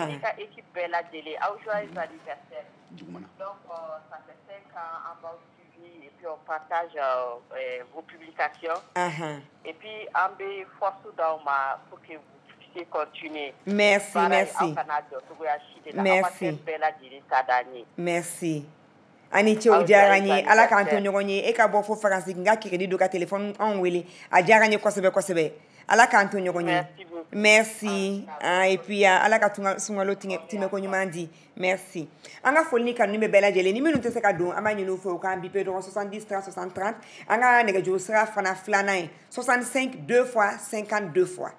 ni ka équipe Bella Délé, au joyeux anniversaire. Donc, ça fait 5 ans en bas. Et puis on partage vos publications. Et puis on met force dans ma pour que vous puissiez continuer. Merci, merci. Merci. Merci. Aniti o jarani ala kanto nyonye e ka bo fo France nga kiredi do ka téléphone on wele a jarani kosebe ala kanto nyonye. Merci. Et puis ala ka tunga sungalo time ko nyumandi. Merci. Anga folni kan ni be bela jele ni minute se ka don amani no fo kan bi pe 70 30 60 30 anga nega jo sera fana flana 65 2 fois 52 fois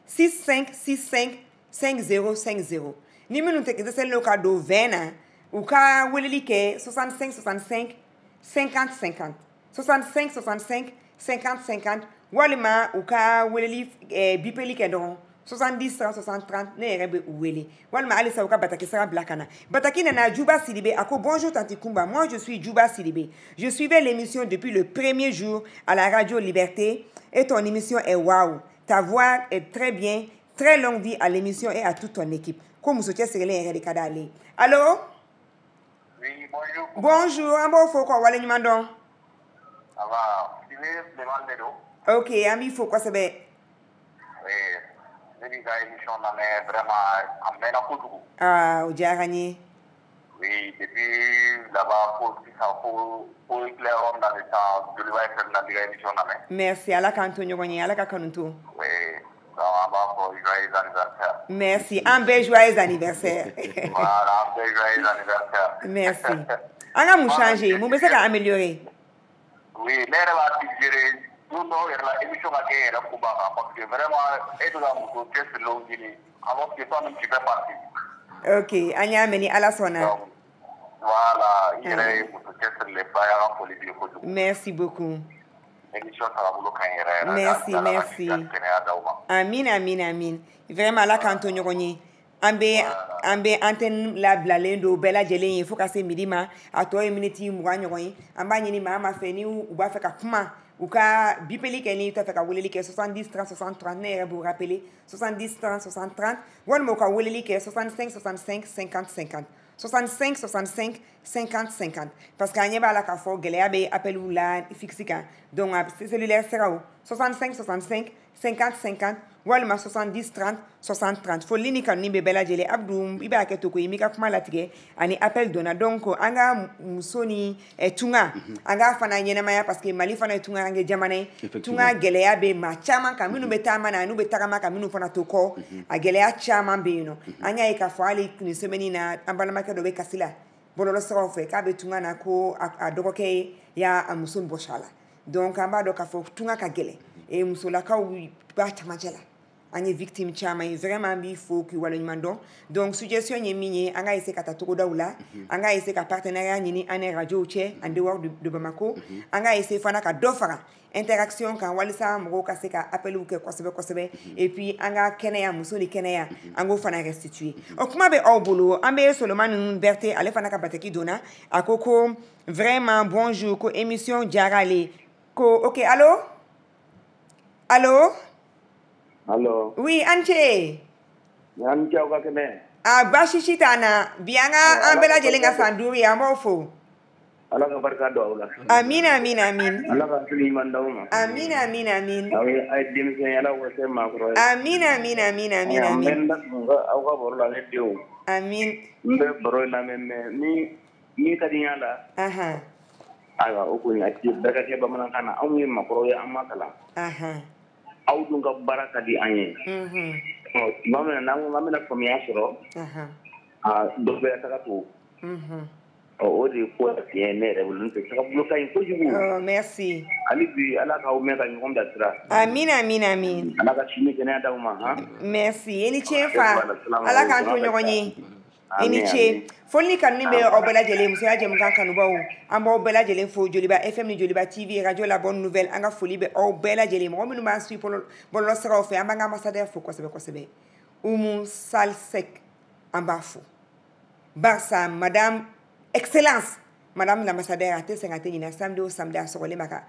65 65 50 50 ni minute ke se lo ka do 20 ou ka weleli ke 65 65 50 50 65 65 50 50 walima ou ka weleli bipeli ke don 70 60 30 ne rebe wele walma ali sa uka bataki sera blakana bataki na Juba Sidibé ako bonjour Tante Kumba, moi je suis Juba Sidibé, je suivais l'émission depuis le premier jour à la radio Liberté et ton émission est waouh, ta voix est très bien, très longue vie à l'émission et à toute ton équipe comme soutien serele en de aller. Allô? Oui, bonjour. Bonjour, ambo foko wale nyumandon. Ça va, tu veux demander d'eau? OK, ami foko sebe. Oui. Émission mais vraiment amena kutuku. Ah, o jarani. Oui, depuis là-bas pour éclairer dans le temps de l'émission dans l'émission mais. Merci, ala kanto nyogoni, ala kakanunto. Oui. Donc pour joyeux anniversaire. Merci, un bel joyeux anniversaire. Voilà, un bel joyeux anniversaire. Merci. On a mou changer, mou bese ka améliorer. Oui, mais elle va tirer non la émission à guerre là parce que vraiment et de la moto test longini alors que toi même tu fais partie. OK anya meni ala sona. Voilà, il est moto test les bailleurs pour les dire. Merci beaucoup. Émission ça va vous merci merci. Amin amin amin. Vraiment la kantonyo goni. Ambe antenne la blalendo bela jelen il faut ka se midi ma ato minute mu ganyo yi amba nyini ma ma fe ni u ba fe ka kuma ou ka bipeli ke ni to fe ka woleli ke 70 30 60 30 ne vous rappeler 70 30 60 30 won mo ka woleli ke 65 65 50 50 65 65 50 50 parce que anyeba la ka fo gele abe appel ou la fixika donc cellulaire sera 65 65 50 50 walma 70 30 60 30 fo lini kan nimbe bela jele abdou iba ke to ko yimika kuma latige ani appel dona donc anga musoni tunga anga fana nyena maya parce que mali fana tunga ange jamane tunga gele abe ma chama kaminu betama na nu betama kaminu fana to ko a gele a chama be no anya e ka fo ali ni semeni na ambala make do be kasila bololo so fe ka be tunga na ko a dogoke ya amuson boshala donc amba do ka fo tunga ka gele e musola ka ba chama jela anye victime chama vraiment bi faut que wala nyando donc suggestion nyemi anga ese kata toko daula anga ese ka partenariat nyini ane radio che ande wor de Bamako anga ese fana ka dofara interaction kan walisa mo ka se ka appel ou ke kosebe et puis anga kenaya musoni kenaya ango fana restituer o kuma be obolo ambe Solomon Berté ale fana ka bateki dona akoko vraiment bonjour ko émission Diarale ko OK allô Allô. Oui, Anche. Anche o kakene. Bashishitana, bianga ambela jelenga sanduri amofo. Allah ka barka do Allah. Amin amin amin. Allah ka suli mandawma. Amin amin amin. Ay dim se yala wo se ma kro. Amin amin amin amin amin. Amen aw ka borla le dio. Amin. Mbe boro la meme ni kadinya la. Aha. Aga o ko ni ati daga ke ba man kana aw ni ma kro ya amma kala. Aha. Aw dun ka baraka di anye. Mamena famia soro. Do be ta to. O de ko tiene revolution te ka bloka in ko jugu. Oh merci. Ali bi ala ka o me ka ngom da tra. Amin amin amin. Ala ka chimi kena da uma ha. Merci. Eni chefa. Ala ka to nyogoni. Eni che. Folni kan ni be obela jele muso ya jem kan kanu bawo. Amba obela jele fo Joliba FM ni Joliba TV radio La Bonne Nouvelle anga foli be obela jele mo minu ma sui polo bolo sera o fe amba nga ambassadeur fo ko sebe. Umu Salsek amba fo. Barsa madame Excellence madame l'ambassadeur ate sengate ni na samedi o samedi asogole maka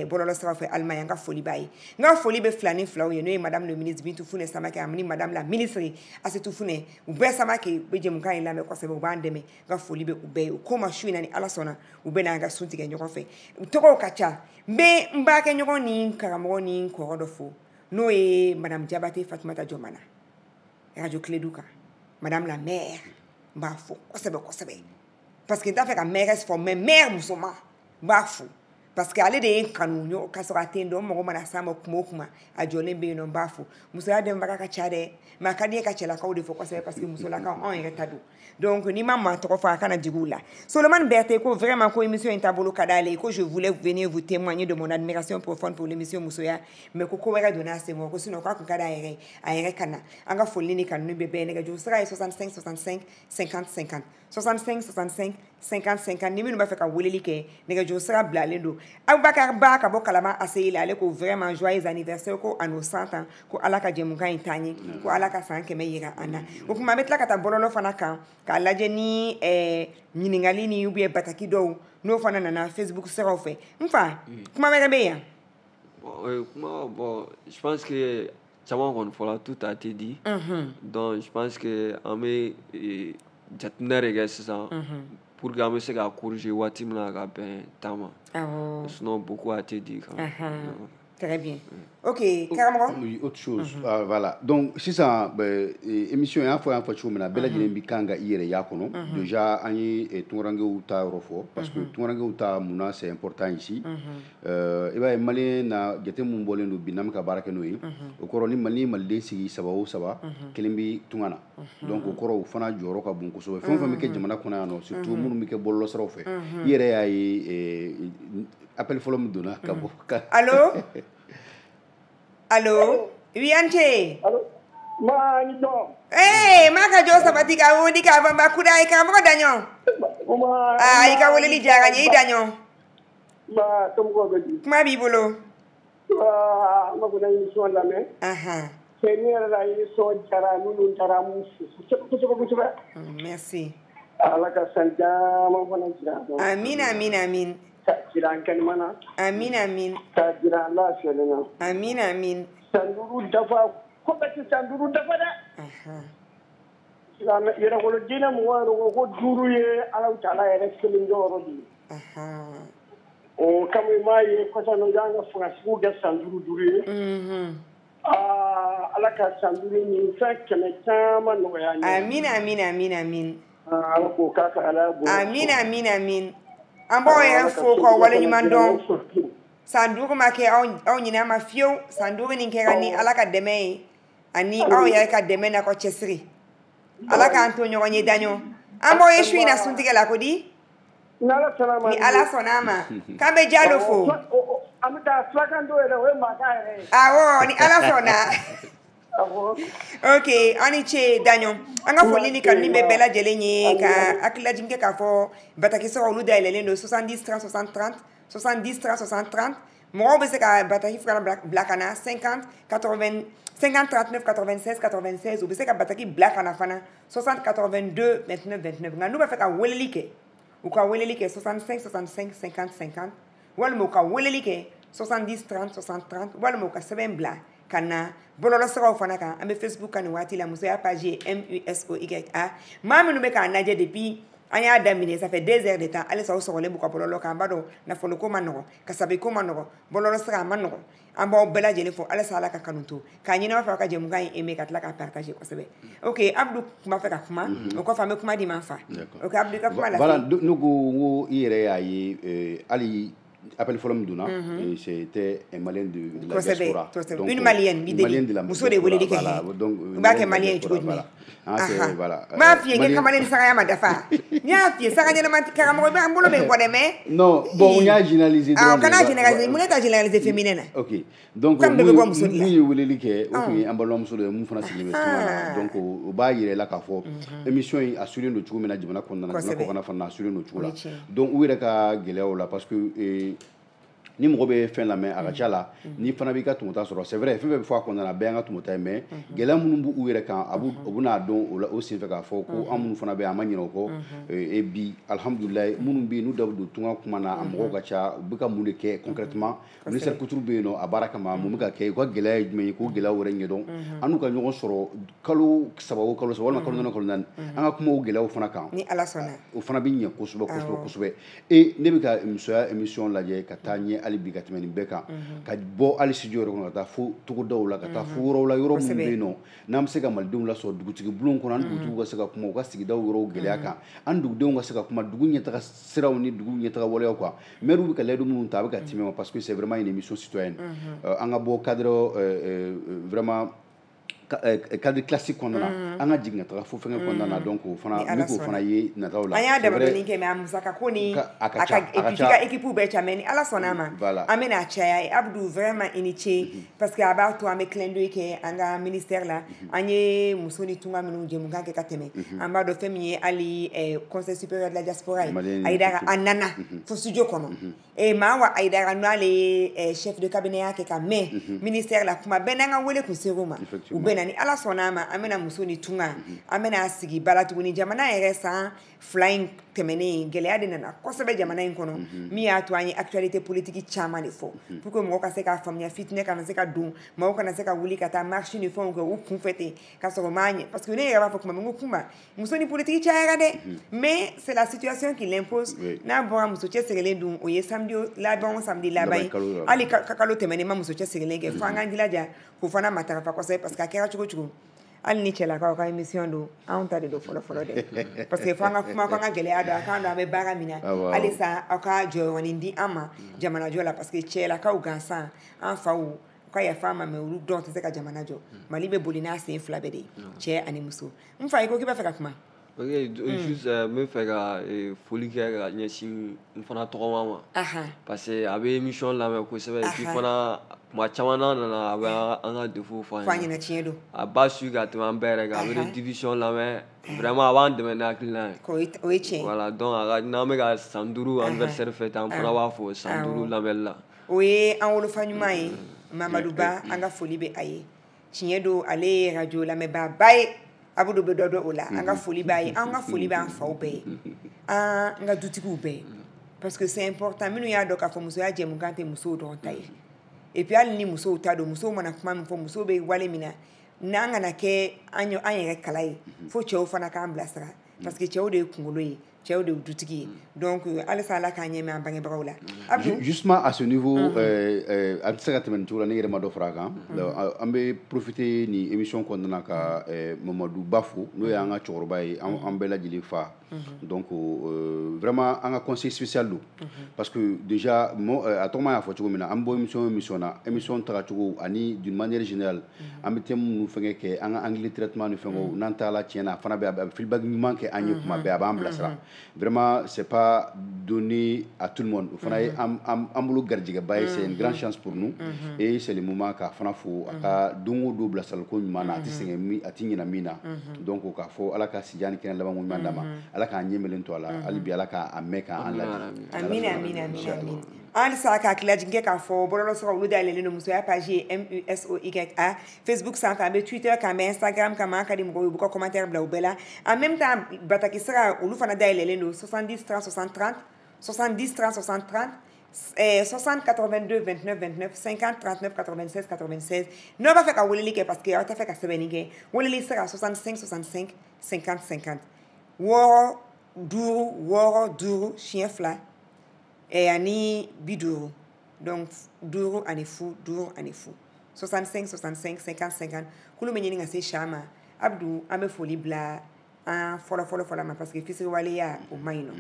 bololo sera fe Allemagne nga foli bayi nga foli be flani flaw ye no madame le ministre Bintou Fune Samake amni madame la ministre asetu Fune ube Samake beje mukan ila me kwase be bandeme nga foli be ube ko ma shuina ni alasona ube na nga sunti ke nyoko fe toko kacha be mbake nyoko ni karamo ni ko rodofo no madame Diabaté Fatoumata Diomana radio Clédouka madame la maire mbafo kosebe parce que t'as fait la mairesse for mes mères musoma bafou parce que aller de kanunyo kasora tendo mo mana sama kuma a jole be no bafou musoya de mbaka chade makadi ka chela ka o de fo parce que musola ka on retado donc ni maman trop fa kana digula Solomon Berté ko vraiment ko émission intabolo kadale ko je voulais venir vous témoigner de mon admiration profonde pour l'émission musoya mais ko wera dona c'est moi ko sino ka kada ere kana anga folini kanu be be nega jo sera 65 65 50 50 65 65 50 50 ni minu ba fe ka woleli ke nega jo sera blalendo Abubakar Ba ka bo kalama aseyile ale ko vraiment joyeux anniversaire ko à nos 100 ans ko alaka jemuka intani ko alaka sanke meyira ana ko kuma metla kata bololo fana kan ka laje ni nyiningali ni ubi bataki do no fana na Facebook sera au fait enfin kuma merebe ya bon je pense que Chaman Ronfola tout a été dit donc je pense que on met jatnere gesa pour que se ka corriger watimna ka ben tama sinon beaucoup a été dit très bien Ok, carrément. Oui, autre chose. Voilà. Donc, si ça, émission est un fois chumena, bella jine bikanga ire yakono. Déjà, ani et tunrange uta rofo, parce que tunrange uta muna c'est important ici. Et ben malien na gete mumbole no binam ka baraka noyi. Okoro ni mali malde sigi sabawo saba, kelimbi tungana. Donc okoro fana joro ka bunku so. Fon fami ke jamana kuna no, surtout munu mi ke bollo srofe. Ire ay appel folom dona ka bo. Allô? Allô? Oui, Ante? Allô? Ma nito. Eh, maka jo sabati ka wodi ka bamba kuda ka mo danyo. Ika wole li jaga ni danyo. Ma tom ko gadi. Kuma bibolo. Ma ko nayi so la me. Seigneur la yi so jara nunu jara musu. Merci. Ala ka sanja mo fona jira. Amin amin amin. Jiran kan mana. Amin amin. Ta jiran la shelena. Amin amin. Sanduru dafa ko ba ti sanduru dafa da. Jiran yera ko dina mo waro ko duru ye ala taala yere selin joro di. O kamwe mai ko sanu janga fuga su ga sanduru duru ye. Ala ka sanduru ni fa kene tama no ya ni. Amin amin amin amin. Ala ko ka ala bo. Amin amin amin. Ambo ya fo ko wala ni mandon sanduku make au nyina ma fio sanduku ni kera ni alaka deme ani au ya ka deme na ko chesri alaka antonio wonye danyo ambo ye shui na suntige la kodi nala salama ni ala sonama kambe jalo fo amita flakando ele we makaere awo ni ala sona ok ani che danyo anga fo lini kan ni bebela jelenye ka akila jinke ka fo bataki so olu da elele no 70 30 60 30 70 30 60 30 mo be se ka bataki fera blakana 50 80 50 39 96 96 ou be se ka bataki blakana fana 60 82 29 29 nganu ba fe ka welelike ou ka welelike 65 65 50 50 wala mo ka welelike 70 30 60 30 wala mo ka 7 bla kana bololo sera fana kan ambe Facebook kan wati la muso ya page MUSOYA mami no be ka naje depuis anya damine ça fait 2 heures de temps ale sa so le buka bololo kan bado na folo ko manoko ka sabe ko manoko bololo sera manoko amba bela jele fo ale sala ka kanuto ka nyina fa ka jemu kan eme ka tla ka partager ko sebe OK Abdou kuma fa ka kuma ko fa me kuma di man fa OK Abdou ka kuma la voilà nugo ire ayi ali appel folom duna c'était un malien de la diaspora donc une malienne de la muso de wole dike donc ba ke malien tu godmi voilà ma fie ke kamalen sanga ma dafa nya fie sanga nyana man kara mo ba mbolo be ngode me non bon on a généralisé ah kana généraliser mun ta généraliser féminin OK donc oui wole like OK ambalo muso de mun fana sigime donc o ba yire la ka fo émission yi assurer no chugo mena jibana konna na ko kana fana assurer no chugo la donc oui reka geleo la parce que ni mɔgɔ bɛ fɛn lamɛn a ka ca la ni fana b'i ka tumuta sɔrɔ c'est vrai fɛn fɛn bɛ fɔ a kɔnɔna na bɛɛ y'an ka tumuta ye mais gɛlɛya minnu b'u yɛrɛ kan a b'u n'a dɔn o la o senfɛ k'a fɔ ko an minnu fana bɛ yan a ma ɲinɛ o kɔ et bi alhamdulilayi minnu bɛ yen n'u da bɛ don tunga kuma na a mɔgɔw ka ca u bɛ ka mun de kɛ concrètement ministère couture bɛ yen nɔ a baara kama mun bɛ ka kɛ u ka gɛlɛya ye jumɛn ye k'o gɛlɛya wɛrɛ ɲɛdɔn an n'u ka ɲɔgɔn sɔrɔ kalo saba o kalo saba walima kalo naani kalo naani an ka kuma o gɛlɛyaw fana kan ni ala sɔnna o fana bɛ ɲɛ kosɛbɛ kosɛbɛ kosɛbɛ et ne bɛ ka musoya émission lajɛ ka taa ɲɛ hali bi ka tɛmɛ nin bɛɛ kan ka bɔ hali studio yɛrɛ kɔnɔ ka taa fo togodaw la ka taa fo yɔrɔw la yɔrɔ minnu bɛ yen nɔ n'an bɛ se ka malidenw lasɔrɔ dugutigi bulon kɔnɔ an dugutigiw ka se ka kuma u ka sigidaw yɔrɔw gɛlɛya kan an dugudenw ka se ka kuma dugu ɲɛtaga siraw ni dugu ɲɛtaga waleyaw kan maire bɛ ka layidu minnu ta a bɛ ka tɛmɛ ma parce que c'est vraiment une émission citoyenne an ka bɔ cadre vraiment cadre classique kɔnɔna na an ka jigin ka taga fo fɛngɛ kɔnɔna na donc o fana ni k'o fana ye nataw la an y'a dabɔdɔnin kɛ mais a musaka ko ni a ka équipe bɛɛ ca mais ni ala sɔnna a ma an bɛna caya Abdou vraiment i ni ce parce que a b'a to an bɛ clin d'œil kɛ an ka ministère la an ye muso ni tunga minnu jɛmukan kɛ ka tɛmɛ an b'a dɔn fɛn min ye hali conseil supérieur de la diaspora ye Aïdara a nana fo studio kɔnɔ maa wa Aïdara n'ale ye chef de cabinet y'a kɛ ka mɛn ministère la kuma bɛɛ n'an ka wele kun ser'o ma u bɛ na ni ala sɔnna ma an bɛna muso ni tunga an bɛna sigi bala tuguni jamana yɛrɛ san 2 in tɛmɛnen gɛlɛya de nana kosɛbɛ jamana in kɔnɔ min y'a to an ye actualité politique caman de fɔ pour que mɔgɔw ka se k'a faamuya fitinɛ kana se ka don mɔgɔw kana se ka wuli ka taa marche ni fɛnw kɛ u kunfɛ ten ka sɔrɔ ma ɲɛ parce que ne yɛrɛ b'a fɔ kuma min ko kuma muso ni politique cayara dɛ mais c'est la situation qui l'impose n'a bɔra muso cɛ sɛgɛlen dun o ye samedi laban ye hali ka kalo tɛmɛnen ma muso cɛ sɛgɛlen kɛ fo an k'an jilaja k'o fana matarafa kosɛbɛ parce que a kɛra cogo cogo hali ni cɛlakaw ka émission don anw ta de don fɔlɔ dɛ parce que fo an ka kuma fo an ka gɛlɛya don a k'an don an bɛ baara min na halisa aw ka jɔyɔrɔnin di an ma jamanajɔ la parce que cɛlakaw gansan an faw ka yafa ma mɛ olu dɔn tɛ se ka jamana jɔ mali bɛ boli n'a sen 2 bɛɛ de cɛ ani muso n fa i ko k'i b'a fɛ ka kuma ok juste n bɛ fɛ ka foli kɛ ka ɲɛsin n fana tɔgɔma ma parce que a bɛ émission lamɛn kosɛbɛ et puis fana kuma caman n'a nana a bɛ an ka défaut fɔ an ɲɛna tiɲɛ don a b'a su ka tɛmɛ an bɛɛ yɛrɛ kan a bɛ division lamɛn vraiment a b'an dɛmɛ ni hakilina ye o ye tiɲɛ voilà donc n'an bɛ ka san 5 anniversaire fêter an fana b'a fɔ san 5 lamɛnli la o ye an wolofa ɲuman ye Mamadou Ba an ka foli bɛ a ye tiɲɛ don ale ye radio lamɛnbaaba ye abudu bɛ dɔ dɔn o la an ka foli b'a ye an ka foli b'an faw bɛɛ ye an ka dutigiw bɛɛ parce que c'est important minnu y'a dɔn k'a fɔ musoya jɛmukan tɛ musow dɔrɔn ta ye et puis hali ni musow ta don musow mana kuma min fɔ musow bɛ wale min na n'an kana kɛ an yɛrɛ kala ye fo cɛw fana k'an bilasira parce que cɛw de ye kunkolo ye cɛw de ye dutigi ye donc halisa ala k'an ɲɛmɛ an bangebagaw la justement à ce niveau an tɛ se ka tɛmɛ nin cogo la ne yɛrɛ ma dɔ fara a kan an bɛ profiter ni émission kɔnɔna na ka Mamadou Ba fo n'o ye an ka cɛkɔrɔba ye an bɛɛ lajɛlen fa donc vraiment an ka conseil spécial don parce que déjà a tɔgɔma y'a fɔ cogo min na an bɔ émission na émission tagacogo ani d'une manière générale an bɛ thème minnu fɛngɛ kɛ an ka anglais traitement ni fɛngɛw n'an taala tiɲɛna a fana bɛ feedback ɲuman kɛ an ye kuma bɛɛ a b'an bilasira vraiment c'est pas donné à tout le monde o fana ye an bolo garijɛgɛba ye c'est une grande chance pour nous et c'est le moment k'a fana fo a ka don o don bilasiraliko ɲuman na a tɛ sɛgɛn a tɛ ɲinɛ min na donc k'a fɔ ala ka sijan ni kɛnɛ laban ko ɲuman d'a ma ala k'an ɲɛmɛlen to a la hali bi ala k'a mɛn k'an ladi amin halisa k'a tilajin kɛ k'a fɔ bɔlɔlɔsiraw olu dayɛlɛlen don musoya page ye MUSOYA Facebook sanfɛ an bɛ Twitter kan an bɛ Instagram kan an ka di mɔgɔw ye u b'u ka commentaire bila u bɛɛ la en même temps bataki sira olu fana dayɛlɛlen don 70 30 60 30 70 30 60 30 60 82 29 29 50 39 96 96 n'aw b'a fɛ ka weleli kɛ parce que aw tɛ fɛ ka sɛbɛnni kɛ weleli sira 65 65 50 50 wɔɔrɔ duuru siɲɛ 2 ani 50 donc duuru ani fu 65 65 50 50 kulu bɛ ɲini ka se Chama Abdou an bɛ foli bila an fɔlɔ ma parce que fitiriwaleya o man ɲi nɔ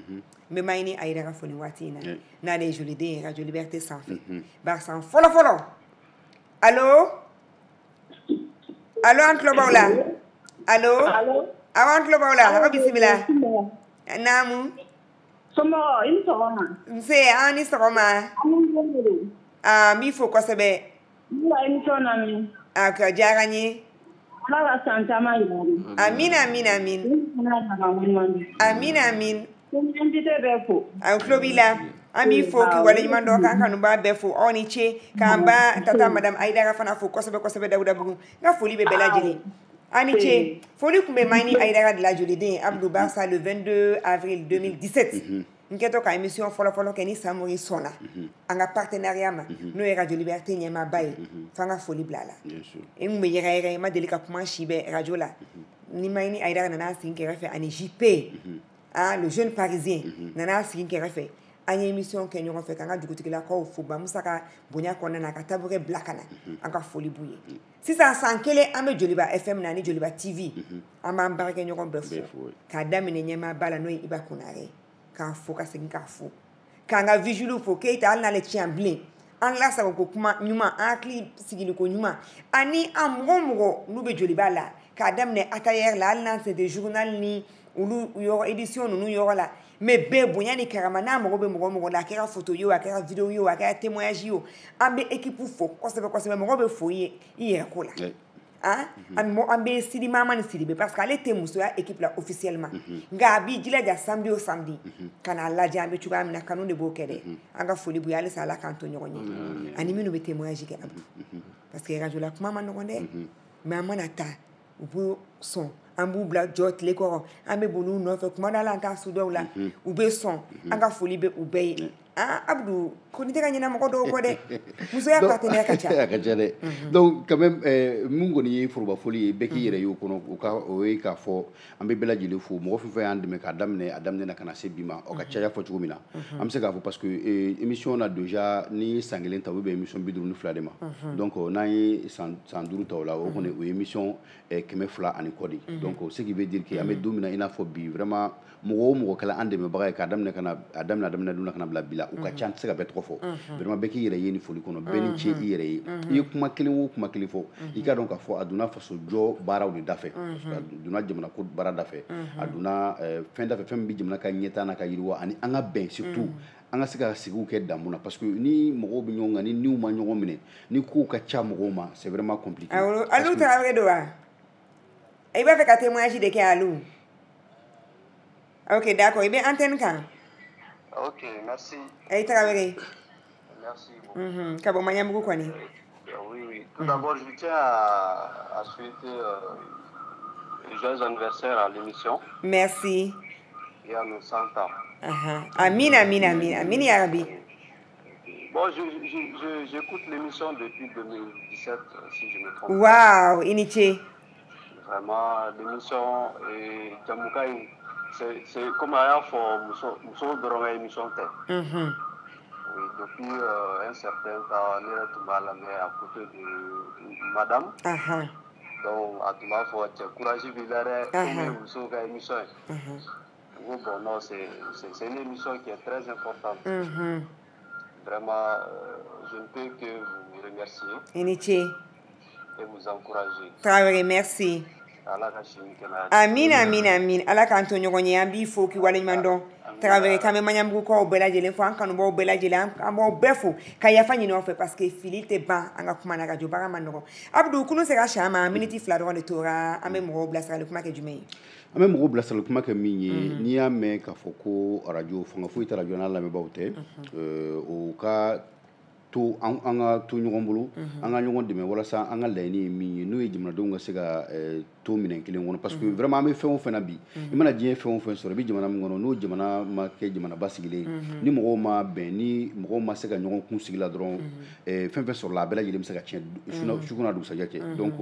n bɛ ma ɲini a yɛrɛ ka foli waati in na n'ale ye joliden ye radio liberté sanfɛ barisa an fɔlɔ allo an tulo b'aw la allo awɔ an tulo b'aw la aw bisimila naamu somɔgɔ i ni sɔgɔma nse an ni sɔgɔma n b'i fo kosɛbɛ n b'a émission lamɛn a ka diyara n ye ala ka san caman yira amin invité bɛɛ fo an tulo b'i la an b'i fo k'i waleɲuman dɔn k'an kanubaa bɛɛ fo aw ni ce k'an ba tata madame Aïdara fana fo kosɛbɛ Dawudabugu n ka foli bɛ bɛɛ lajɛlen an ni ce foli tun bɛ Mayini Aïdara de la joliden Abdou Barsa le 22 avril 2017 n kɛtɔ ka émission fɔlɔ kɛ ni Samori sɔnna an ka partenariat ma n'o ye radio liberté ɲɛmaaba ye f'an ka foli bila a la n kun bɛ yɛrɛyɛrɛ n ma deli ka kuma si bɛ radio la ni Mayini Aïdara nana sigi kɛrɛfɛ ani JP le jeune parisien nana sigi kɛrɛfɛ an ye émission kɛ ɲɔgɔn fɛ k'an ka dugutigilakaw fo Bamusa ka bonya kɔnɔna na ka tabouret bila ka na an ka foli b'u ye sisan san kelen an bɛ Joliba FM na ni Joliba TV an b'an baarakɛ ɲɔgɔn bɛɛ fo k'a daminɛ ɲɛmaaba la n'o ye Iba Konare k'a fo ka segin k'a fo k'an ka vigiles fo Keita hali n'ale tiɲɛ bilen an lasago ko kuma ɲuman an hakili sigiliko ɲuman ani an mɔgɔ n'u bɛ Joliba la k'a daminɛ Atayer la hali n'an c'était journal ni olu yɔrɔ édition ninnu yɔrɔ la mais bɛɛ bonya ni karama n'a mago bɛ mɔgɔ la a kɛra photo ye o a kɛra vidéo ye o a kɛra témoignage ye o an bɛ équipe fo kosɛbɛ mɔgɔ bɛ fo i yɛrɛ ko la an bɛ Sidi Mama ni Sidibe parce que ale tɛ musoya équipe la officiellement nka a b'i jilaja samedi o samedi ka n'a lajɛ an bɛ cogoya min na kanu de b'o kɛ dɛ an ka foli b'u ye halisa Ala k'an to ɲɔgɔn ye ani minnu bɛ témoignage kɛ parce que radio la kuma ma nɔgɔn dɛ mais mana ta u bɛ sɔn an b'u bila jɔ tile kɔrɔ an bɛ boli u nɔfɛ kuma dɔ la an t'a su dɔw la u bɛ sɔn an ka foli bɛ u bɛɛ ye Abdou ko ni tɛ ka ɲinɛ mɔgɔ dɔw kɔ dɛ musoya partenaire ka ca a ka ca dɛ donc quand même mun kɔni ye forobafoli ye bɛɛ k'i yɛrɛ y'o kɔnɔ o ye k'a fɔ an bɛ bɛɛ lajɛlen fo mɔgɔ fɛn fɛn y'an dɛmɛ k'a daminɛ a daminɛ na ka na se bi ma o ka caya fɔ cogo min na an bɛ se k'a fɔ parce que émission na déjà ni san kelen ta o bɛ émission 52 de ma donc n'an ye san 5 ta o la o kɔni o ye émission 200 ani kɔ de donc ce qui veut dire que an bɛ don min na i n'a fɔ bi vraiment mɔgɔ o mɔgɔ kɛla an dɛmɛbaga ye k'a daminɛ a daminɛ don na ka na bila bi la u ka ca an tɛ se ka bɛɛ tɔgɔ fɔ vraiment bɛɛ k'i yɛrɛ ye ni foli kɔnɔ bɛɛ ni ce i yɛrɛ ye i ye kuma kelen o kuma kelen fɔ i k'a dɔn k'a fɔ a donna faso jɔ baaraw de da fɛ a donna jamana ko baara da fɛ a donna fɛn da fɛ fɛn min bɛ jamana ka ɲɛtaa n'a ka yiriwa ani an ka bɛn surtout an ka se ka sigiw kɛ danmu na parce que ni mɔgɔw bɛ ɲɔgɔn kan ni niw ma ɲɔgɔn minɛ ni kow ka ca mɔgɔw ma c'est vraiment compliqué. Alou Traoré don wa i b'a fɛ ka témoignage de kɛ Alou. Ok, d'accord. Eh bien, antenne quand? Ok, merci. Aïe, Traoré. Merci beaucoup. Kabo Manyamou Kwani. Oui. Tout d'abord, je tiens à souhaiter joyeux anniversaire à l'émission. Merci. Il y a nos 100 ans. Amin, ya Rabbi. Bon, j'écoute l'émission depuis 2017, si je me trompe. Waouh, Iniché. Vraiment, l'émission Jamoukaï. C'est comme un for de émission. Depuis un certain temps, nous sommes à côté de madame. Donc, à tout moment, il faut courageux de nous émission. Bon, non, c'est une émission qui est très importante. Vraiment, je ne peux que vous remercier et vous encourager. Traoré, merci. Amin. Ala k'an to ɲɔgɔn ye an b'i fo k'i waleɲuman dɔn Traoré k'an bɛ Maɲanbugukaw bɛɛ lajɛlen fo an kanubaw bɛɛ lajɛlen an b'aw bɛɛ fo ka yafa ɲini aw fɛ parce que fili tɛ ban an ka kuma na radio baara ma nɔgɔn Abdou kunu sera si an ma miniti 2 dɔrɔn de tora an bɛ mɔgɔw bilasirali kuma kɛ jumɛn ye an bɛ mɔgɔw bilasirali kuma kɛ min ye n'i y'a mɛn k'a fɔ ko radio fanga foyi tɛ radio n'a lamɛnbaaw tɛ o ka to an ka to ɲɔgɔn bolo an ka ɲɔgɔn dɛmɛ walasa an ka laɲini ye min ye n'o ye jamanadenw ka se ka to minɛn kelen kɔnɔ parce que vraiment an bɛ fɛn o fɛn na bi i mana diɲɛ fɛn o fɛn sɔrɔ i bɛ jamana min kɔnɔ n'o jamana ma kɛ jamana basigilen ni mɔgɔw ma bɛn ni mɔgɔw ma se ka ɲɔgɔn kun sigi la dɔrɔn fɛn fɛn sɔrɔla a bɛɛ lajɛlen bɛ se ka tiɲɛ su kɔnɔ dugusajɛ cɛ donc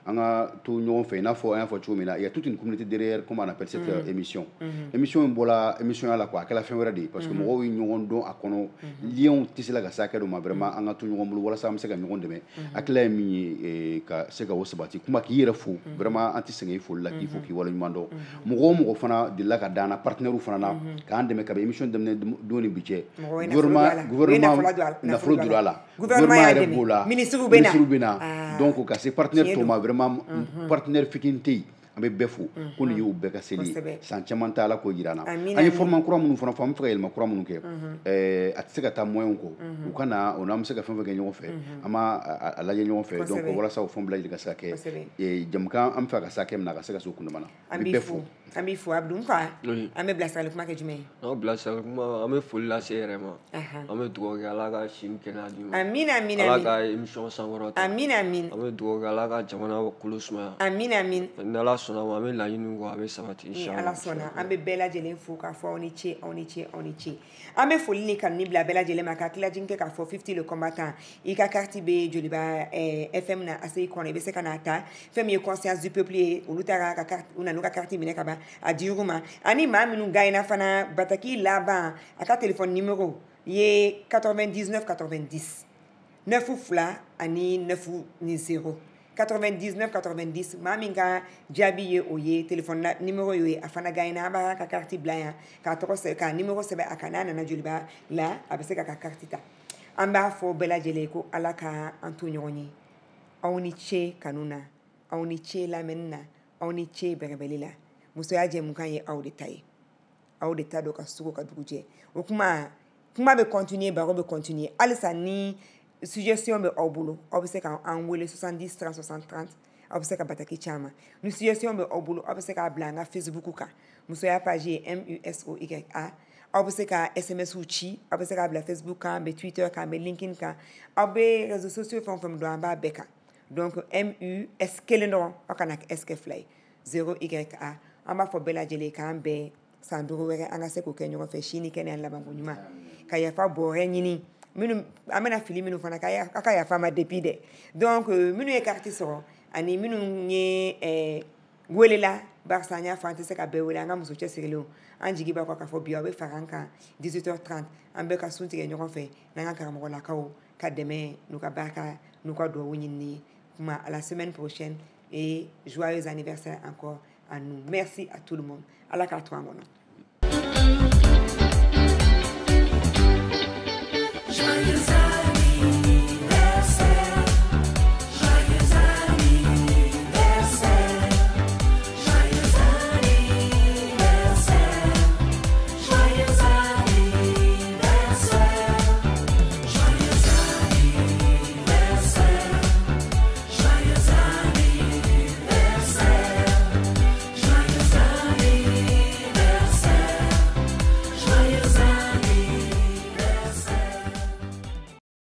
an ka to ɲɔgɔn fɛ i n'a fɔ an y'a fɔ cogo min na il y a toute une communauté derrière comme on appelle cette émission émission in bɔra émission ya la quoi a kɛra fɛn wɛrɛ de ye parce que mɔgɔw ye ɲɔgɔn dɔn a kɔnɔ liens tɛ se la ka se hakɛ dɔ ma vraiment an ka to ɲɔgɔn bolo walasa an bɛ se ka ɲɔgɔn dɛmɛ hakilila ye min ye ka se ka o sabati kuma k'i yɛrɛ fo vraiment an tɛ sɛgɛn i foli la k'i fo k'i waleɲuman dɔn mɔgɔ o mɔgɔ fana delila ka d'an na partenaires fana na k'an dɛmɛ ka bɛ émission daminɛ don ni bi cɛ gouvernement nafolo donna a la gouvernement yɛrɛ b'o la ministres bɛ na donc ka se partenaire tɔw ma vraiment partenaire fitinin tɛ yen an bɛ bɛɛ fo ko nin y'u bɛɛ ka seli ye san caman t'a la k'o jira an na an ye format kura minnu fana fɔ an bɛ fɛ ka yɛlɛma kura minnu kɛ a tɛ se ka taa moyens kɔ u ka na o n'an bɛ se ka fɛn fɛn kɛ ɲɔgɔn fɛ an b'a lajɛ ɲɔgɔn fɛ donc walasa o fɛn bɛɛ lajɛlen ka se ka kɛ jamukan an bɛ fɛ ka se hakɛ min na a ka se ka se o kundama na an bɛ bɛɛ fo an b'i fo Abdou Nfa an bɛ bilasirali kuma kɛ jumɛn ye an bilasirali kuma an bɛ foli lase yɛrɛ ma an bɛ dugawu kɛ Ala ka si ni kɛnɛya di ma amin Ala ka émission sankɔrɔta amin an bɛ dugawu kɛ Ala ka jamana kolo sumaya amin ni Ala sɔnna ma an bɛ laɲini kɔ a bɛ sabati inchallah Ala sɔnna an bɛ bɛɛ lajɛlen fo k'a fɔ aw ni ce an bɛ foli ni kanuni bila bɛɛ lajɛlen ma ka tilajin kɛ k'a fɔ 50 le combattant i ka carte bɛ Joliba FM na ACI kɔnɔ i bɛ se ka n'a ta fɛn min ye conscience du peuple ye olu taara ka carte u nana u ka carte minɛ ka ban a dir'u ma ani maa minnu gagnera fana bataki laban a ka téléphone numéro ye 99 90 92 ani 9 ni 0 99 90 maa min ka jaabi ye o ye téléphone numéro ye a fana gagnera an b'a ka carte bila yan k'a tɔgɔ sɛbɛn ka numéro sɛbɛn a kan n'a nana Joliba la a bɛ se ka carte ta an b'a fɔ bɛɛ lajɛlen ko Ala ka an to ɲɔgɔn ye aw ni ce kanu na aw ni ce lamɛnni na aw ni ce bɛrɛbɛli la musoya jɛmukan ye aw de ta ye aw de ta don ka sugo ka dugu jɛ o kuma bɛ continuer baro bɛ continuer halisa ni suggestion bɛ aw bolo aw bɛ se k'an wele 70 30 60 30 aw bɛ se ka bataki caman ni suggestion bɛ aw bolo aw bɛ se k'a bila an ka Facebook kan musoya page ye MUSOYA aw bɛ se ka SMS ci aw bɛ se k'a bila Facebook kan an bɛ Twitter kan an bɛ LinkedIn kan aw bɛ réseaux sociaux fɛn o fɛn dɔn an b'a bɛɛ kan donc MUS kelen dɔrɔn aw kana kɛ S kɛ fila ye 0YA an b'a fɔ bɛɛ lajɛlen k'an bɛn san 5 wɛrɛ an ka se k'o kɛ ɲɔgɔn fɛ sini kɛnɛya labanko ɲuman ka yafa bɔrɛ ɲini minnu an bɛna fili minnu fana k'a ka yafa ma depuis dɛ donc minnu ye carte sɔrɔ ani minnu ye welela barisa an y'a fɔ an tɛ se ka bɛɛ wele an ka muso cɛsirilenw an jigi b'a kɔ k'a fɔ bi aw bɛ fara an kan 18h30 an bɛ ka sun tigɛ ɲɔgɔn fɛ n'an ka karamɔgɔlakaw ka dɛmɛ n'u ka barika n'u ka duwawu ɲinini kuma à la semaine prochaine et joyeux anniversaire encore à nous merci à tout le monde ala k'a to an kɔnɔ